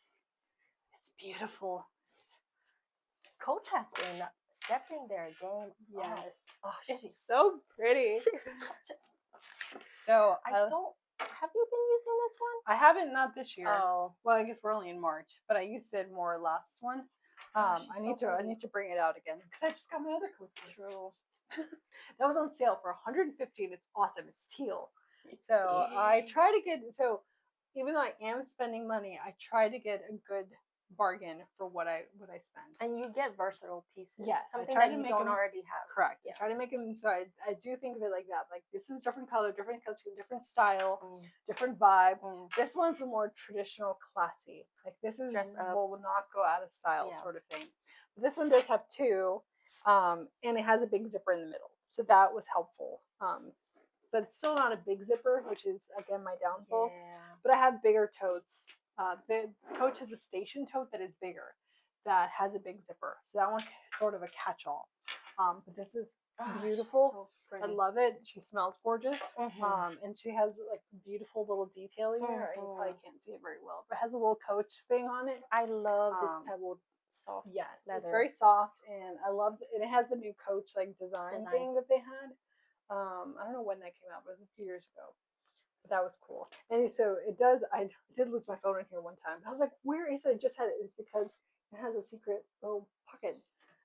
It's beautiful. Coach has been stepping their game. Yes. Oh, It's she's so pretty. she's gorgeous. So I don't. Have you been using this one? I haven't, not this year. Oh, Well, I guess we're only in March, but I used it more last one. she's I so need to pretty. bring it out again because I just got my other coat. True. That was on sale for $150. It's awesome. It's teal. So I try to get even though I am spending money, I try to get a good bargain for what I spend. And you get versatile pieces. Yes, something that you don't already have. Correct. Yeah. I try to make them so I do think of it like that. Like this is different color, different costume, different style, different vibe. This one's a more traditional, classy. Like this is will not go out of style sort of thing. But this one does have two, and it has a big zipper in the middle, so that was helpful. But it's still not a big zipper, which is again my downfall. Yeah. But I have bigger totes. The Coach has a station tote that is bigger, that has a big zipper. So that one's sort of a catch-all. But this is beautiful. So I love it. She smells gorgeous. And she has like beautiful little detailing there. You probably can't see it very well, but it has a little Coach thing on it. I love this pebbled soft. Yes, leather. It's very soft, and I love it. It has the new Coach like design thing that they had. I don't know when that came out, but it was a few years ago. But that was cool. And so it does. I did lose my phone in here one time. I was like, "Where is it?" I just had it. It's because it has a secret little pocket,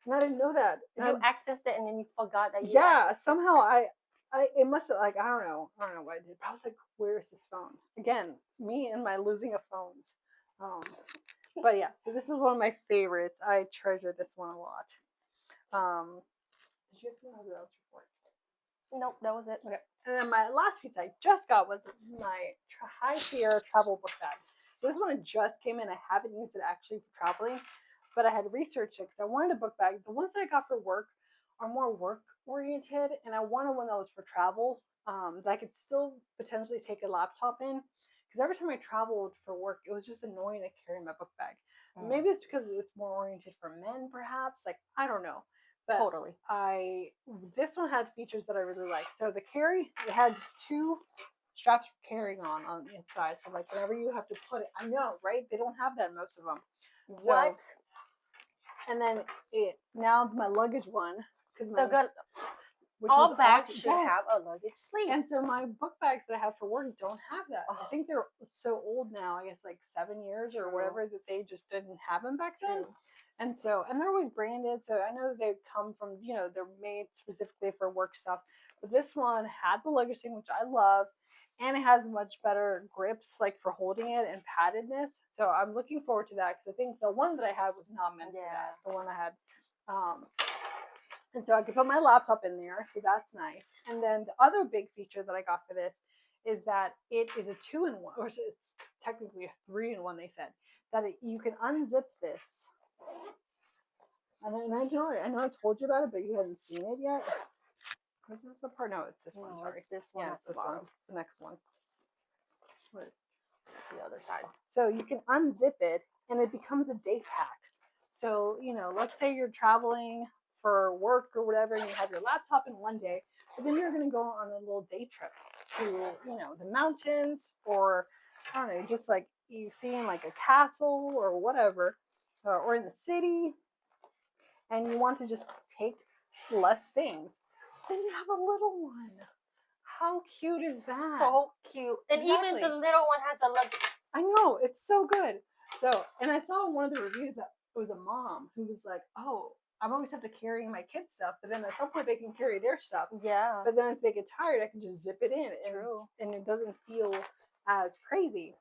and I didn't know that. And you accessed it, and then you forgot that you. Yeah, somehow it must have like I don't know what I did. But I was like, "Where is this phone?" Again, me and my losing of phones. But yeah, so this is one of my favorites. I treasure this one a lot. Did you have something else before? Nope, that was it. Okay. And then my last piece I just got was my High Sierra travel book bag. So this one just came in. I haven't used it actually for traveling, but I had researched it because I wanted a book bag. The ones that I got for work are more work oriented, and I wanted one that was for travel that I could still potentially take a laptop in. Because every time I traveled for work, it was just annoying to carry my book bag. Maybe it's because it's more oriented for men, perhaps. Like I don't know. But totally. This one had features that I really like. So it had two straps for carrying on the inside. So like whenever you have to put it, I know, right? They don't have that in most of them. What? So, and then now my luggage one, all bags should have a luggage sleeve. And so my book bags that I have for work don't have that. I think they're so old now. I guess like 7 years or whatever that they just didn't have them back then. And they're always branded, so I know that they come from, they're made specifically for work stuff. But this one had the luggage thing, which I love, and it has much better grips, like for holding it and paddedness. So I'm looking forward to that because I think the one that I had was not meant for that. The one I had, and so I could put my laptop in there, so that's nice. And then the other big feature that I got for this is that it is a 2-in-1, or it's technically a 3-in-1. They said that you can unzip this. And I know I told you about it, but you haven't seen it yet. This is the part. No, it's this one. No, Sorry. it's this one Yeah, at it's the this one. bottom. The next one. What is The other side. So you can unzip it and it becomes a day pack. So, let's say you're traveling for work or whatever and you have your laptop in one day, but then you're going to go on a little day trip to, the mountains or, I don't know, just like you seeing like a castle or whatever, or in the city, and you want to just take less things, then you have a little one. How cute is that? So cute. And even the little one has a luggage. I know, it's so good. So, and I saw in one of the reviews that it was a mom who was like, oh, I've always have to carry my kids' stuff, but then at some point they can carry their stuff. Yeah. But then if they get tired, I can just zip it in. True. And it doesn't feel as crazy.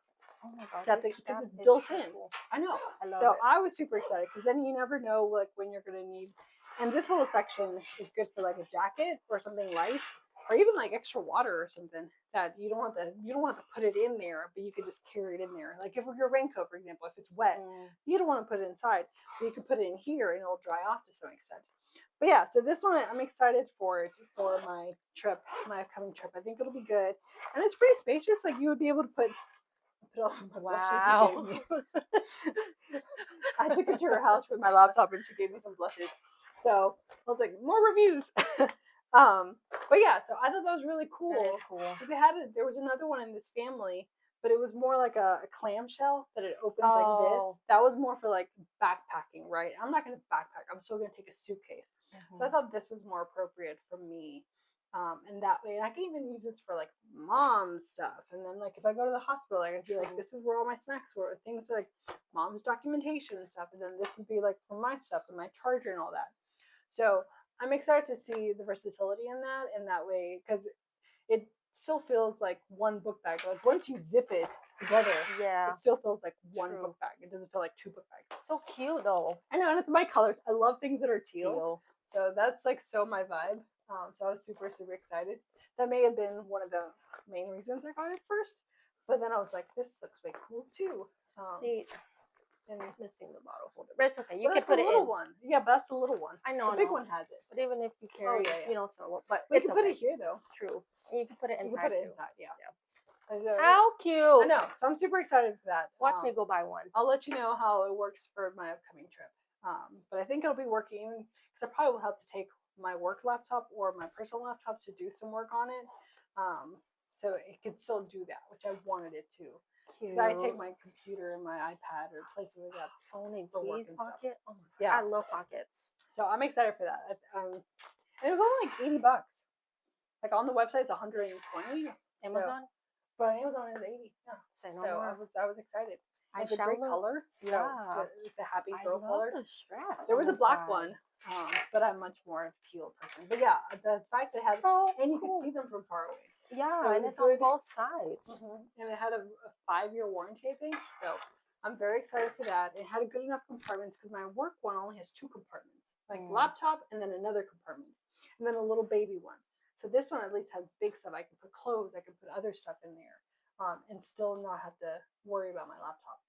Oh my gosh. Because it's built in. Cool. I know. I love so it. I was super excited because then you never know like when you're going to need. And this little section is good for like a jacket or something light, or even like extra water or something that you don't want to put it in there, but you could just carry it in there. Like if your raincoat, for example, if it's wet, you don't want to put it inside, but you can put it in here and it'll dry off to some extent. But yeah, so this one I'm excited for my trip, my upcoming trip. I think it'll be good, and it's pretty spacious. Like you would be able to put all the blushes you gave me. I took her to her house with my laptop and she gave me some blushes. So I was like, more reviews. But yeah, so I thought that was really cool. That is cool. Because there was another one in this family, but it was more like a clamshell that it opens like this. That was more for like backpacking, right? I'm not going to backpack. I'm still going to take a suitcase. Mm-hmm. So I thought this was more appropriate for me. And that way, and I can even use this for like mom's stuff. And then like if I go to the hospital, I can be like, this is where all my snacks were, things like mom's documentation and stuff. And then this would be like for my stuff and my charger and all that. So I'm excited to see the versatility in that way, because it still feels like one book bag. Like once you zip it together, it still feels like one book bag. It doesn't feel like two book bags. So cute though. I know, and it's my colors. I love things that are teal. So that's like so my vibe. So I was super, super excited. That may have been one of the main reasons I got it first. But then I was like, this looks way cool too. And it's missing the bottle holder. But it's okay. You can put it in. The little one. Yeah, but that's the little one. I know. The big one has it. But even if you carry it, so. But you can put it here though. True. And you can put it inside. You can put it inside, yeah. How cute. I know. So I'm super excited for that. Watch me go buy one. I'll let you know how it works for my upcoming trip. But I think it'll be working, because I probably will have to take my work laptop or my personal laptop to do some work on it. So it can still do that, which I wanted it to. Because I take my computer and my iPad or places like that. Phone and keys pocket. Oh my God. Yeah, I love pockets. So I'm excited for that. And it was only like $80. Like on the website, it's $120. Amazon. But Amazon is $80. Yeah. Say no more. I was excited. It's a great color. Yeah. So it's a happy girl color. The strap. There was a black one, but I'm much more teal person. But yeah, the fact that it has, and you can see them from far away. Yeah, so and it's on both sides. Mm-hmm. And it had a 5-year warranty, I think. So I'm very excited for that. It had a good enough compartments, because my work one only has 2 compartments, like laptop and then another compartment, and then a little baby one. So this one at least has big stuff. I can put clothes, I can put other stuff in there, and still not have to worry about my laptop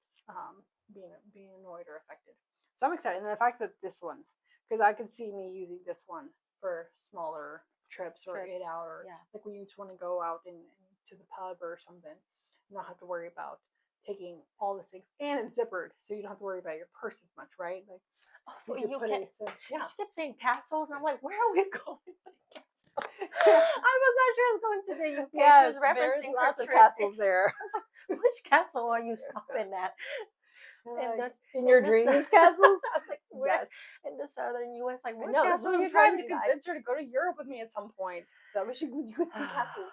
being annoyed or affected. So I'm excited. And the fact that this one, because I could see me using this one for smaller trips or 8 hour, like when you just want to go out to the pub or something, not have to worry about taking all the things, and it's zippered, so you don't have to worry about your purse as much, right? Like you kept saying castles, and I'm like, where are we going? I forgot she was going to the UK. She was referencing lots of castles there. Which castle are you stopping at? In your dreams, castles? I was like, where? In the southern US, like, what castle are you trying to convince her to go to Europe with me at some point? So you could see castles.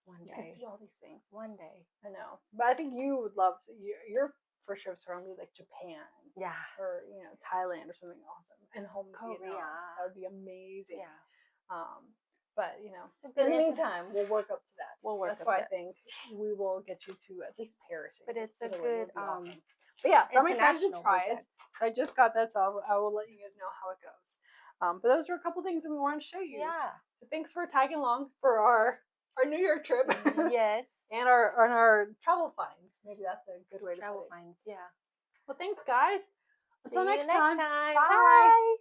One day. You can see all these things. One day. I know. But I think you would love your first trips are going to be like Japan. Yeah. Or, Thailand or something awesome. And home Korea. That would be amazing. Yeah. But, in the meantime, we'll work up to that. That's why I think we will get you to at least Paris. But it's a good, awesome. But yeah, so I'm excited to try it. I just got that, so I will let you guys know how it goes. But those are a couple things that we wanted to show you. Yeah. So thanks for tagging along for our New York trip. Yes. And our travel finds. Maybe that's a good way to put it. Travel finds, yeah. Well, thanks, guys. Until next time. Bye. Bye.